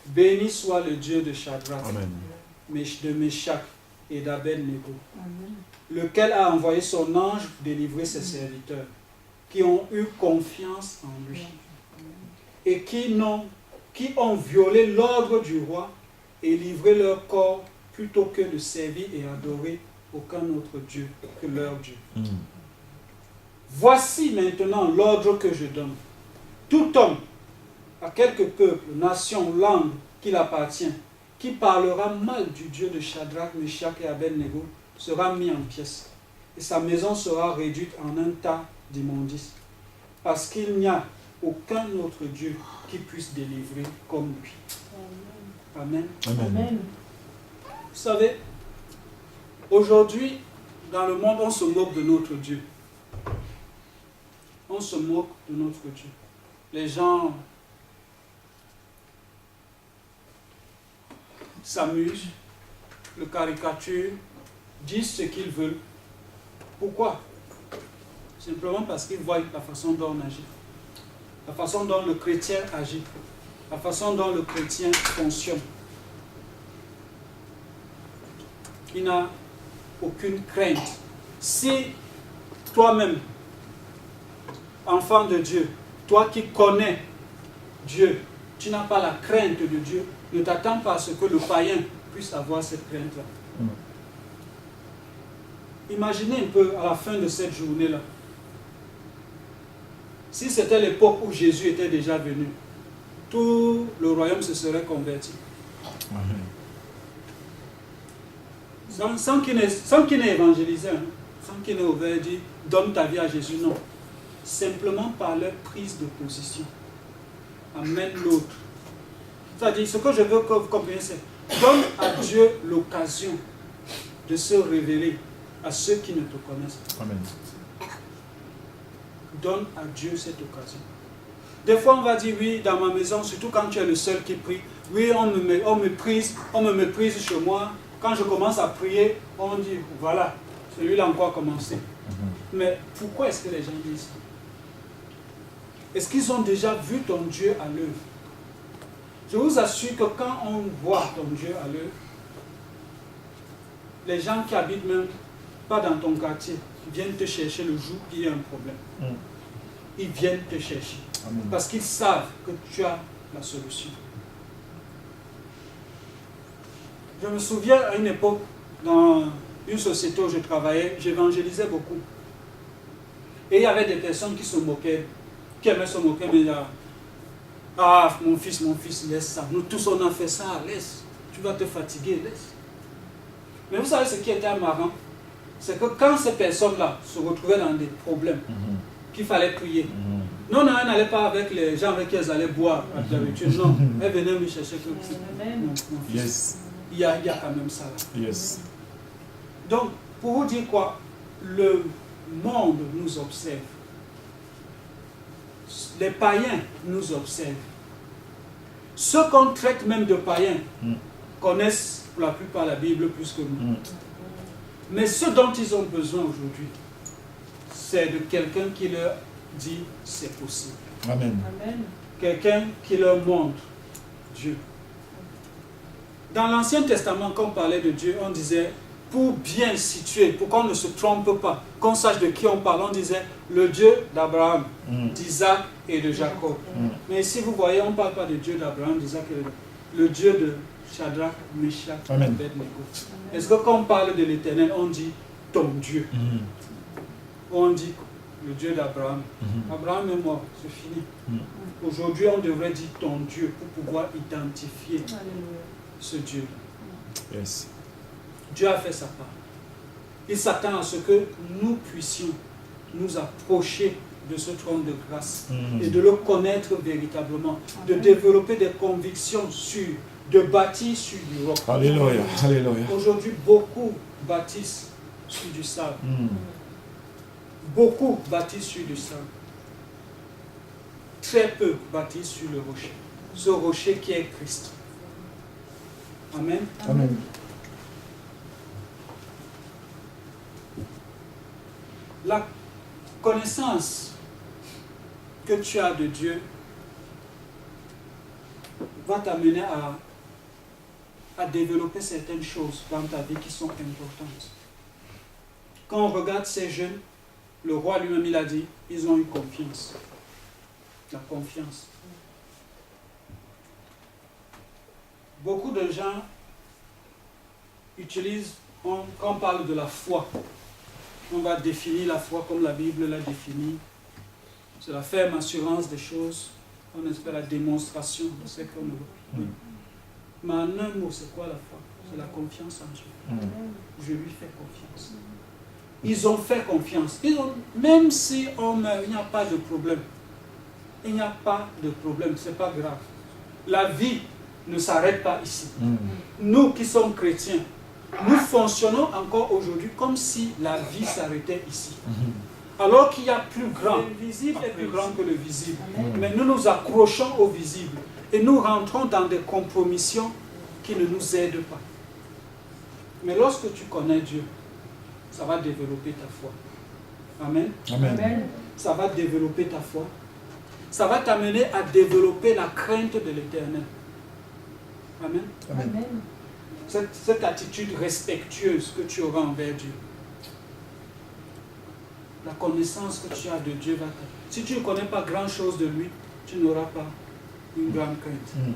béni soit le Dieu de Shadrach, de Meshach et d'Abednego, lequel a envoyé son ange délivrer ses serviteurs, qui ont eu confiance en lui, et qui ont violé l'ordre du roi et livré leur corps plutôt que de servir et adorer aucun autre Dieu que leur Dieu. Voici maintenant l'ordre que je donne. Tout homme, à quelque peuple, nation, langue qu'il appartient, qui parlera mal du Dieu de Shadrach, Meshach et Abednego, sera mis en pièces, et sa maison sera réduite en un tas d'immondices, parce qu'il n'y a aucun autre Dieu qui puisse délivrer comme lui. Amen. Amen. Vous savez, aujourd'hui, dans le monde, on se moque de notre Dieu. On se moque de notre Dieu. Les gens s'amusent, le caricaturent, disent ce qu'ils veulent. Pourquoi? Simplement parce qu'ils voient la façon dont on agit, la façon dont le chrétien agit, la façon dont le chrétien fonctionne. Il n'a aucune crainte. Si toi-même, enfant de Dieu, toi qui connais Dieu, tu n'as pas la crainte de Dieu, ne t'attends pas à ce que le païen puisse avoir cette crainte-là. Imaginez un peu à la fin de cette journée-là, si c'était l'époque où Jésus était déjà venu, tout le royaume se serait converti. Sans qu'il n'ait évangélisé, sans qu'il n'ait ouvert et dit donne ta vie à Jésus, non. Simplement par leur prise de position. Amène l'autre. C'est-à-dire, ce que je veux que vous compreniez, c'est donne à Dieu l'occasion de se révéler à ceux qui ne te connaissent pas. Amen. Donne à Dieu cette occasion. Des fois, on va dire, oui, dans ma maison, surtout quand tu es le seul qui prie, oui, on me méprise chez moi. Quand je commence à prier, on dit, voilà, celui-là a encore commencé. Mais pourquoi est-ce que les gens disent ça? Est-ce qu'ils ont déjà vu ton Dieu à l'œuvre? Je vous assure que quand on voit ton Dieu à l'œuvre, les gens qui habitent même pas dans ton quartier viennent te chercher le jour où il y a un problème. Ils viennent te chercher. Amen. Parce qu'ils savent que tu as la solution. Je me souviens à une époque, dans une société où je travaillais, j'évangélisais beaucoup. Et il y avait des personnes qui se moquaient, qui aimaient se moquer, mais là, ah, mon fils, laisse ça. Nous tous, on a fait ça, laisse. Tu vas te fatiguer, laisse. Mais vous savez ce qui était marrant? C'est que quand ces personnes-là se retrouvaient dans des problèmes, qu'il fallait prier, non, elles n'allaient pas avec les gens avec qui elles allaient boire d'habitude. Non, elles venaient me chercher que mon fils. Yes. Il y a quand même ça là. Yes. Donc, pour vous dire quoi, le monde nous observe. Les païens nous observent. Ceux qu'on traite même de païens connaissent pour la plupart la Bible plus que nous. Mais ce dont ils ont besoin aujourd'hui, c'est de quelqu'un qui leur dit c'est possible. Amen. Quelqu'un qui leur montre Dieu. Dans l'Ancien Testament, quand on parlait de Dieu, on disait, pour bien situer, pour qu'on ne se trompe pas, qu'on sache de qui on parle, on disait le Dieu d'Abraham, d'Isaac et de Jacob. Mais ici, vous voyez, on ne parle pas de Dieu d'Abraham, d'Isaac et de le Dieu de Shadrach, Meshach et Abednego. Est-ce que quand on parle de l'Éternel, on dit ton Dieu? On dit le Dieu d'Abraham. Abraham est mort, c'est fini. Aujourd'hui, on devrait dire ton Dieu pour pouvoir identifier ce Dieu. Yes. Dieu a fait sa part. Il s'attend à ce que nous puissions nous approcher de ce trône de grâce et de le connaître véritablement, de développer des convictions sûres, de bâtir sur du roc. Alléluia. Alléluia. Aujourd'hui, beaucoup bâtissent sur du sable. Beaucoup bâtissent sur du sable. Très peu bâtissent sur le rocher. Ce rocher qui est Christ. Amen. Amen. La connaissance que tu as de Dieu va t'amener à développer certaines choses dans ta vie qui sont importantes. Quand on regarde ces jeunes, le roi lui-même, il a dit, ils ont eu confiance. La confiance. Beaucoup de gens utilisent, quand on parle de la foi, on va définir la foi comme la Bible l'a définie. C'est la ferme assurance des choses. On espère la démonstration de ce qu'on veut. Mais en un mot, c'est quoi la foi? C'est la confiance en Dieu. Je lui fais confiance. Ils ont fait confiance. Même si on meurt, il n'y a pas de problème. Il n'y a pas de problème, ce n'est pas grave. La vie ne s'arrête pas ici. Nous qui sommes chrétiens, nous fonctionnons encore aujourd'hui comme si la vie s'arrêtait ici. Alors qu'il y a plus grand. Le visible est plus grand que le visible. Mais nous nous accrochons au visible et nous rentrons dans des compromissions qui ne nous aident pas. Mais lorsque tu connais Dieu, ça va développer ta foi. Amen. Amen. Ça va développer ta foi. Ça va t'amener à développer la crainte de l'Éternel. Amen. Amen. Cette attitude respectueuse que tu auras envers Dieu. La connaissance que tu as de Dieu va t'aider. Si tu ne connais pas grand-chose de lui, tu n'auras pas une grande crainte.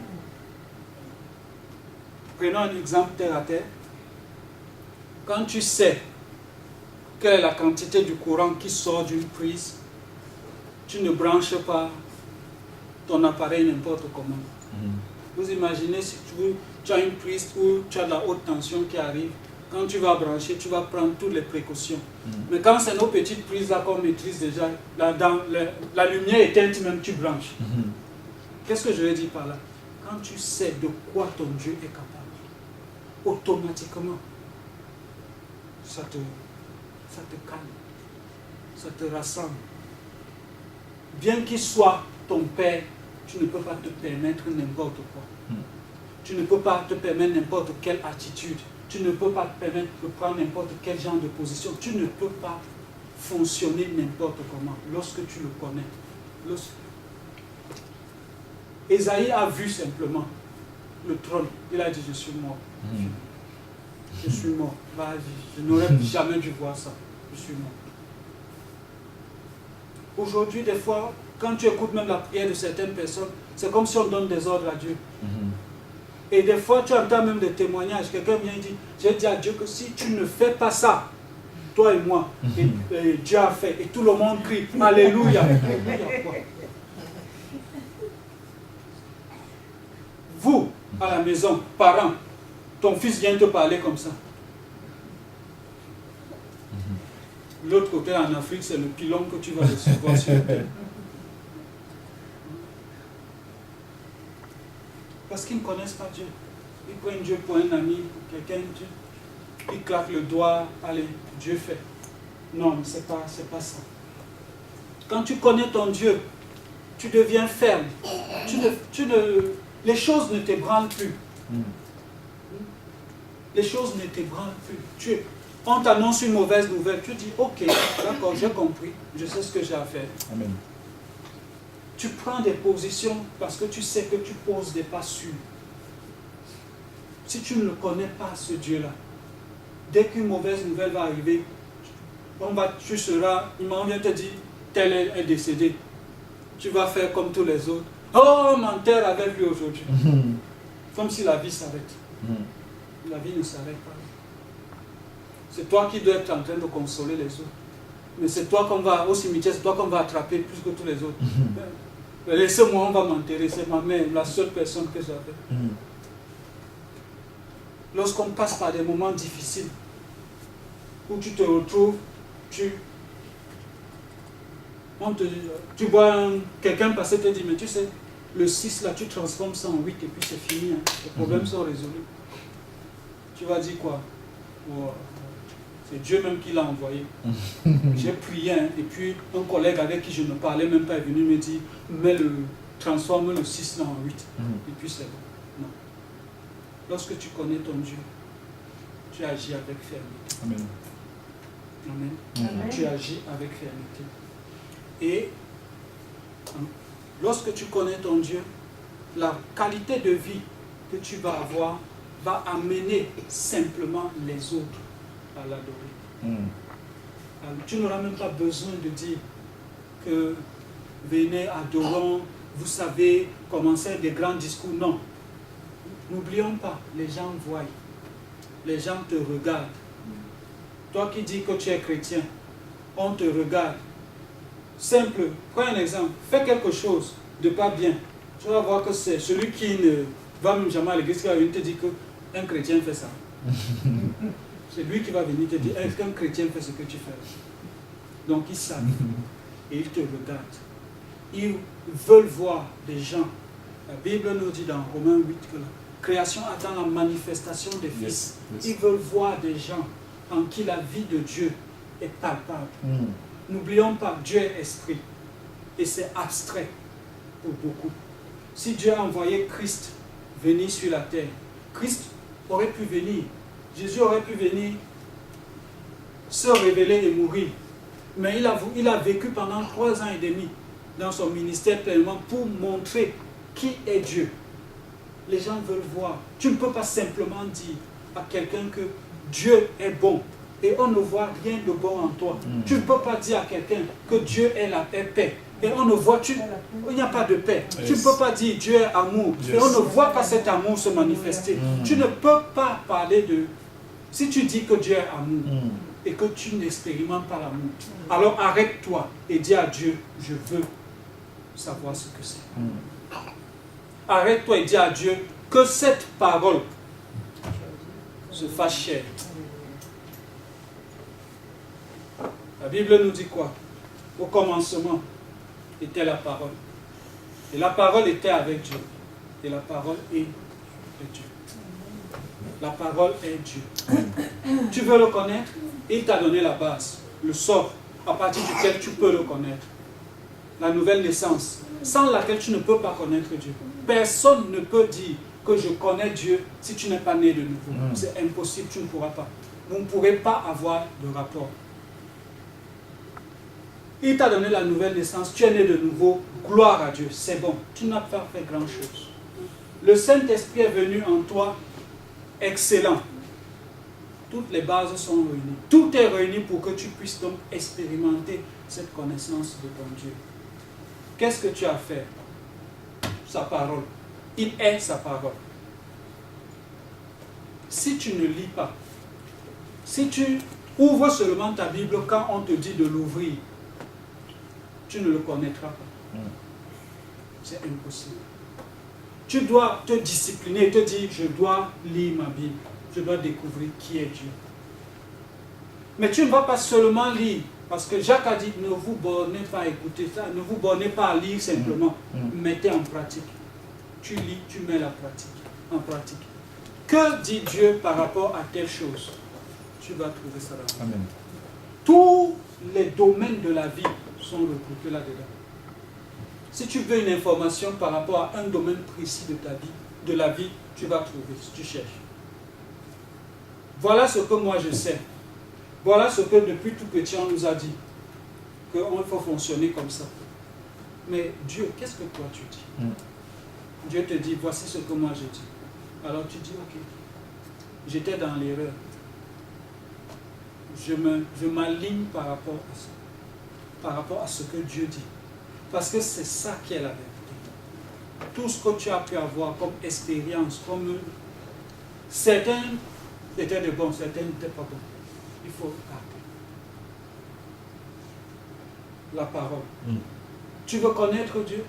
Prenons un exemple terre à terre. Quand tu sais quelle est la quantité du courant qui sort d'une prise, tu ne branches pas ton appareil n'importe comment. Vous imaginez si tu as une prise où tu as de la haute tension qui arrive, quand tu vas brancher, tu vas prendre toutes les précautions. Mais quand c'est nos petites prises là qu'on maîtrise déjà, la lumière éteinte même, tu branches. Qu'est-ce que je veux dire par là? Quand tu sais de quoi ton Dieu est capable, automatiquement, ça te calme, ça te rassemble. Bien qu'il soit ton Père, tu ne peux pas te permettre n'importe quoi. Tu ne peux pas te permettre n'importe quelle attitude. Tu ne peux pas te permettre de prendre n'importe quel genre de position. Tu ne peux pas fonctionner n'importe comment lorsque tu le connais. Ésaïe a vu simplement le trône. Il a dit, je suis mort. Je suis mort. Je n'aurais jamais dû voir ça. Je suis mort. Aujourd'hui, des fois, quand tu écoutes même la prière de certaines personnes, c'est comme si on donne des ordres à Dieu. Et des fois, tu entends même des témoignages. Quelqu'un vient et dit, j'ai dit à Dieu que si tu ne fais pas ça, toi et moi, et Dieu a fait. Et tout le monde crie, Alléluia. Alléluia quoi? Vous, à la maison, parents, ton fils vient te parler comme ça. L'autre côté, en Afrique, c'est le pilon que tu vas recevoir sur le terre. Parce qu'ils ne connaissent pas Dieu. Ils prennent Dieu pour un ami, pour quelqu'un, ils claquent le doigt, allez, Dieu fait. Non, mais ce n'est pas ça. Quand tu connais ton Dieu, tu deviens ferme. Les choses ne t'ébranlent plus. Les choses ne t'ébranlent plus. On t'annonce une mauvaise nouvelle, tu dis, ok, d'accord, j'ai compris, je sais ce que j'ai à faire. Amen. Tu prends des positions parce que tu sais que tu poses des pas sûrs. Si tu ne le connais pas, ce Dieu-là, dès qu'une mauvaise nouvelle va arriver, tu seras, il m'en vient te dire, tel est décédé. Tu vas faire comme tous les autres. Oh, menteur avec lui aujourd'hui. Comme si la vie s'arrête. La vie ne s'arrête pas. C'est toi qui dois être en train de consoler les autres. Mais c'est toi qu'on va au cimetière, c'est toi qu'on va attraper plus que tous les autres. Laissez-moi, on va m'enterrer. C'est ma mère, la seule personne que j'avais. Lorsqu'on passe par des moments difficiles, où tu te retrouves, tu vois quelqu'un passer et te dit, mais tu sais, le 6 là, tu transformes ça en 8 et puis c'est fini. Hein. Les problèmes sont résolus. Tu vas dire quoi? Oh, c'est Dieu même qui l'a envoyé. J'ai prié, hein, et puis un collègue avec qui je ne parlais même pas est venu me dire, transforme le 6 là en 8. Et puis c'est bon. Non. Lorsque tu connais ton Dieu, tu agis avec fermeté. Amen. Amen. Amen. Tu agis avec fermeté. Et lorsque tu connais ton Dieu, la qualité de vie que tu vas avoir va amener simplement les autres à l'adorer. Alors, tu n'auras même pas besoin de dire que venez, adorons, vous savez, commencer des grands discours. Non. N'oublions pas, les gens voient, les gens te regardent. Toi qui dis que tu es chrétien, on te regarde. Simple, prends un exemple, fais quelque chose de pas bien. Tu vas voir que c'est celui qui ne va même jamais à l'église qui va venir te dire qu'un chrétien fait ça. C'est lui qui va venir te dire, est-ce qu'un chrétien fait ce que tu fais? Donc ils savent et ils te regardent. Ils veulent voir des gens. La Bible nous dit dans Romains 8 que la création attend la manifestation des fils. Ils veulent voir des gens en qui la vie de Dieu est palpable. N'oublions pas, Dieu est esprit. Et c'est abstrait pour beaucoup. Si Dieu a envoyé Christ venir sur la terre, Christ aurait pu venir. Jésus aurait pu venir se révéler et mourir. Mais il a vécu pendant 3 ans et demi dans son ministère pleinement pour montrer qui est Dieu. Les gens veulent voir. Tu ne peux pas simplement dire à quelqu'un que Dieu est bon et on ne voit rien de bon en toi. Tu ne peux pas dire à quelqu'un que Dieu est la paix et on ne voit, il n'y a pas de paix. Tu ne peux pas dire Dieu est amour et on ne voit pas cet amour se manifester. Tu ne peux pas parler de... Si tu dis que Dieu est amour et que tu n'expérimentes pas l'amour, alors arrête-toi et dis à Dieu, je veux savoir ce que c'est. Arrête-toi et dis à Dieu que cette parole se fasse chair. La Bible nous dit quoi? Au commencement était la parole. Et la parole était avec Dieu. Et la parole est Dieu. La parole est Dieu. Tu veux le connaître? Il t'a donné la base, le sort à partir duquel tu peux le connaître. La nouvelle naissance, sans laquelle tu ne peux pas connaître Dieu. Personne ne peut dire que je connais Dieu si tu n'es pas né de nouveau. C'est impossible, tu ne pourras pas. Vous ne pourrez pas avoir de rapport. Il t'a donné la nouvelle naissance, tu es né de nouveau, gloire à Dieu, c'est bon. Tu n'as pas fait grand-chose. Le Saint-Esprit est venu en toi, excellent. Toutes les bases sont réunies. Tout est réuni pour que tu puisses donc expérimenter cette connaissance de ton Dieu. Qu'est-ce que tu as fait? Sa parole. Il est sa parole. si tu ne lis pas, si tu ouvres seulement ta Bible quand on te dit de l'ouvrir, tu ne le connaîtras pas. C'est impossible. Tu dois te discipliner et te dire, je dois lire ma Bible, je dois découvrir qui est Dieu. Mais tu ne vas pas seulement lire, parce que Jacques a dit, ne vous bornez pas à écouter ça, ne vous bornez pas à lire simplement, mettez en pratique. Tu lis, tu mets la pratique en pratique. Que dit Dieu par rapport à telle chose? Tu vas trouver ça là. Amen. Tous les domaines de la vie sont regroupés là-dedans. Si tu veux une information par rapport à un domaine précis de ta vie, de la vie, tu vas trouver si tu cherches. Voilà ce que moi je sais. Voilà ce que depuis tout petit on nous a dit. Qu'il faut fonctionner comme ça. Mais Dieu, qu'est-ce que toi tu dis? Dieu te dit, voici ce que moi je dis. Alors tu dis, ok, j'étais dans l'erreur. Je m'aligne par rapport à ça. Par rapport à ce que Dieu dit. Parce que c'est ça qui est la vérité. Tout ce que tu as pu avoir comme expérience, comme certains étaient de bons, certains n'étaient pas bons. Il faut garder la parole. Tu veux connaître Dieu?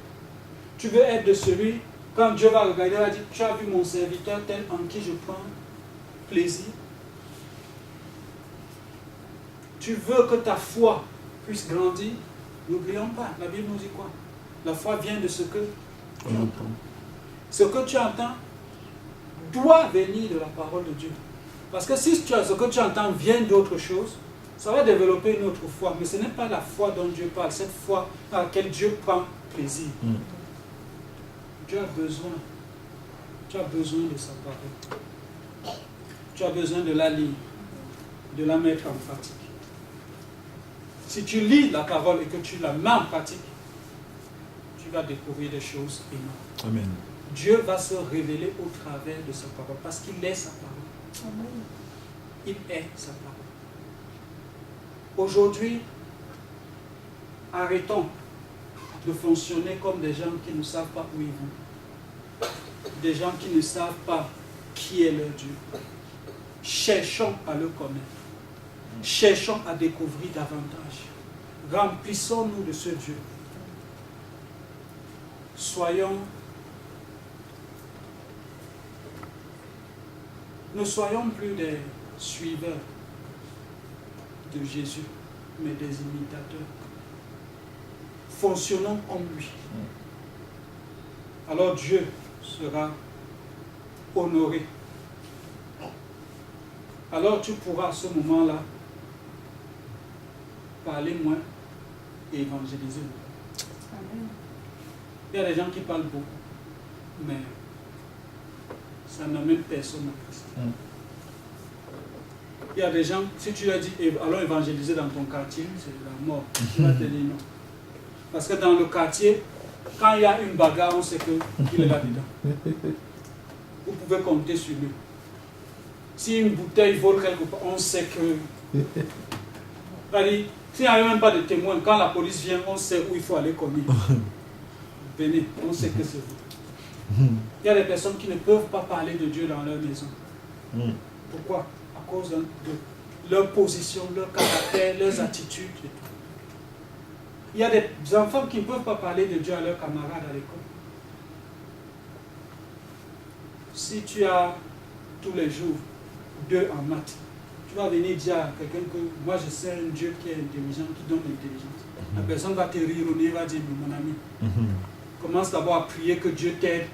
Tu veux être de celui, quand Dieu va regarder, il va dire, tu as vu mon serviteur tel en qui je prends plaisir? Tu veux que ta foi puisse grandir? N'oublions pas, la Bible nous dit quoi? La foi vient de ce que tu entends. Ce que tu entends doit venir de la parole de Dieu. Parce que si ce que tu entends vient d'autre chose, ça va développer une autre foi. Mais ce n'est pas la foi dont Dieu parle, cette foi à laquelle Dieu prend plaisir. Dieu a besoin. Tu as besoin de sa parole. Tu as besoin de la lire, de la mettre en pratique. Si tu lis la parole et que tu la mets en pratique, tu vas découvrir des choses énormes. Amen. Dieu va se révéler au travers de sa parole parce qu'il est sa parole. Amen. Il est sa parole. Aujourd'hui, arrêtons de fonctionner comme des gens qui ne savent pas où ils vont. Des gens qui ne savent pas qui est leur Dieu. Cherchons à le connaître. Cherchons à découvrir davantage. Remplissons-nous de ce Dieu. Ne soyons plus des suiveurs de Jésus, mais des imitateurs. Fonctionnons comme lui. Alors Dieu sera honoré. Alors tu pourras à ce moment-là parler moins et évangéliser beaucoup. Amen. Il y a des gens qui parlent beaucoup, mais ça n'amène personne à Christ. Il y a des gens, si tu leur dis allons évangéliser dans ton quartier, c'est la mort. Tu vas te dire non. Parce que dans le quartier, quand il y a une bagarre, on sait qu'il est là-dedans. Vous pouvez compter sur lui. Si une bouteille vole quelque part, on sait que... C'est-à-dire, s'il n'y a même pas de témoin, quand la police vient, on sait où il faut aller cogner. Venez, on sait que c'est vous. Il y a des personnes qui ne peuvent pas parler de Dieu dans leur maison. Pourquoi? À cause de leur position, leur caractère, leurs attitudes et tout. Il y a des enfants qui ne peuvent pas parler de Dieu à leurs camarades à l'école. Si tu as tous les jours 2 en maths, tu vas venir dire à quelqu'un que moi je sais un Dieu qui est intelligent, qui donne l'intelligence. La personne va te rire, va dire mon ami. Commence d'abord à prier que Dieu t'aide,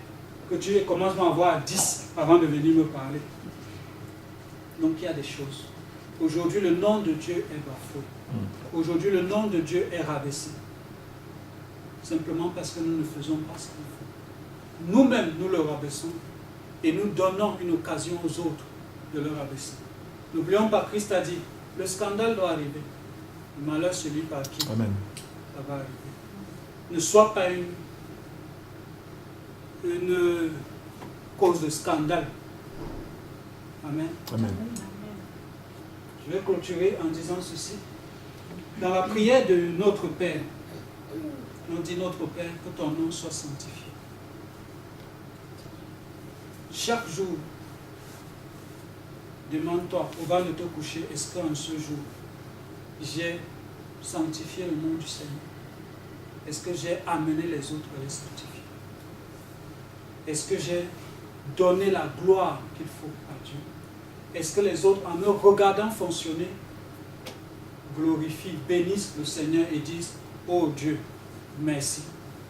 que tu commences à avoir 10 avant de venir me parler. Donc il y a des choses. Aujourd'hui, le nom de Dieu est bafoué. Aujourd'hui, le nom de Dieu est rabaissé. Simplement parce que nous ne faisons pas ce qu'il faut. Nous-mêmes, nous le rabaissons et nous donnons une occasion aux autres de le rabaisser. N'oublions pas, Christ a dit, le scandale doit arriver. Le malheur celui par qui Amen. Ça va arriver. Ne sois pas une cause de scandale. Amen. Amen. Je vais clôturer en disant ceci. Dans la prière de notre Père, on dit notre Père, que ton nom soit sanctifié. Chaque jour, demande-toi, avant de te coucher, est-ce qu'en ce jour, j'ai sanctifié le nom du Seigneur? Est-ce que j'ai amené les autres à les sanctifier? Est-ce que j'ai donné la gloire qu'il faut à Dieu? Est-ce que les autres, en me regardant fonctionner, glorifient, bénissent le Seigneur et disent, oh Dieu, merci,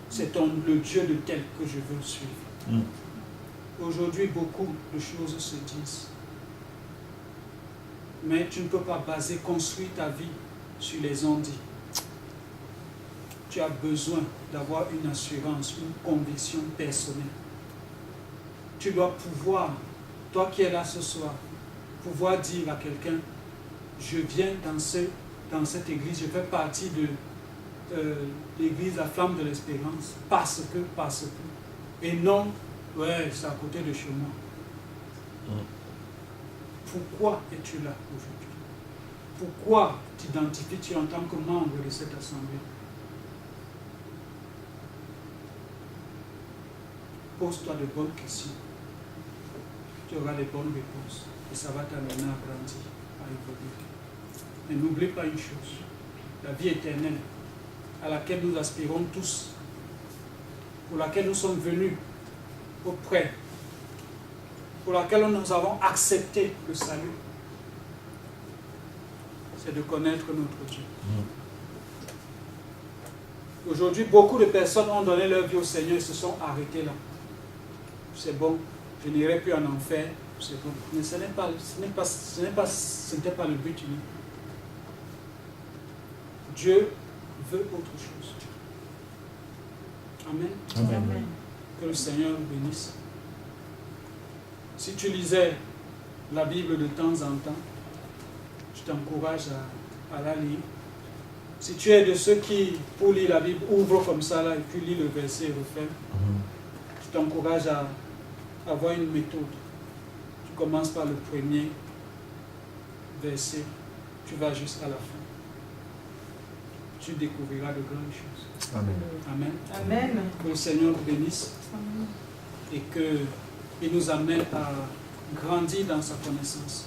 c'est le Dieu de tel que je veux suivre. Aujourd'hui, beaucoup de choses se disent. Mais tu ne peux pas construire ta vie sur les ondits. Tu as besoin d'avoir une assurance, une conviction personnelle. Tu dois pouvoir, toi qui es là ce soir, pouvoir dire à quelqu'un, je viens dans cette église, je fais partie de l'église La Flamme de l'Espérance, parce que. Et non, ouais, c'est à côté de chez moi. Pourquoi es-tu là aujourd'hui? Pourquoi t'identifies-tu en tant que membre de cette assemblée? Pose-toi de bonnes questions. Tu auras les bonnes réponses. Et ça va t'amener à grandir, à évoluer. Mais n'oublie pas une chose. La vie éternelle à laquelle nous aspirons tous, pour laquelle nous sommes venus auprès, pour laquelle nous avons accepté le salut, c'est de connaître notre Dieu. Aujourd'hui, beaucoup de personnes ont donné leur vie au Seigneur et se sont arrêtées là. C'est bon, je n'irai plus en enfer, c'est bon. Mais ce n'était pas le but unique. Dieu veut autre chose. Amen. Amen. Que le Seigneur nous bénisse. Si tu lisais la Bible de temps en temps, je t'encourage à la lire. Si tu es de ceux qui, pour lire la Bible, ouvrent comme ça là, et puis lis le verset et refait, je t'encourage à avoir une méthode. Tu commences par le premier verset, tu vas jusqu'à la fin. Tu découvriras de grandes choses. Amen. Amen. Amen. Que le Seigneur nous bénisse et qu'il nous amène à grandir dans sa connaissance.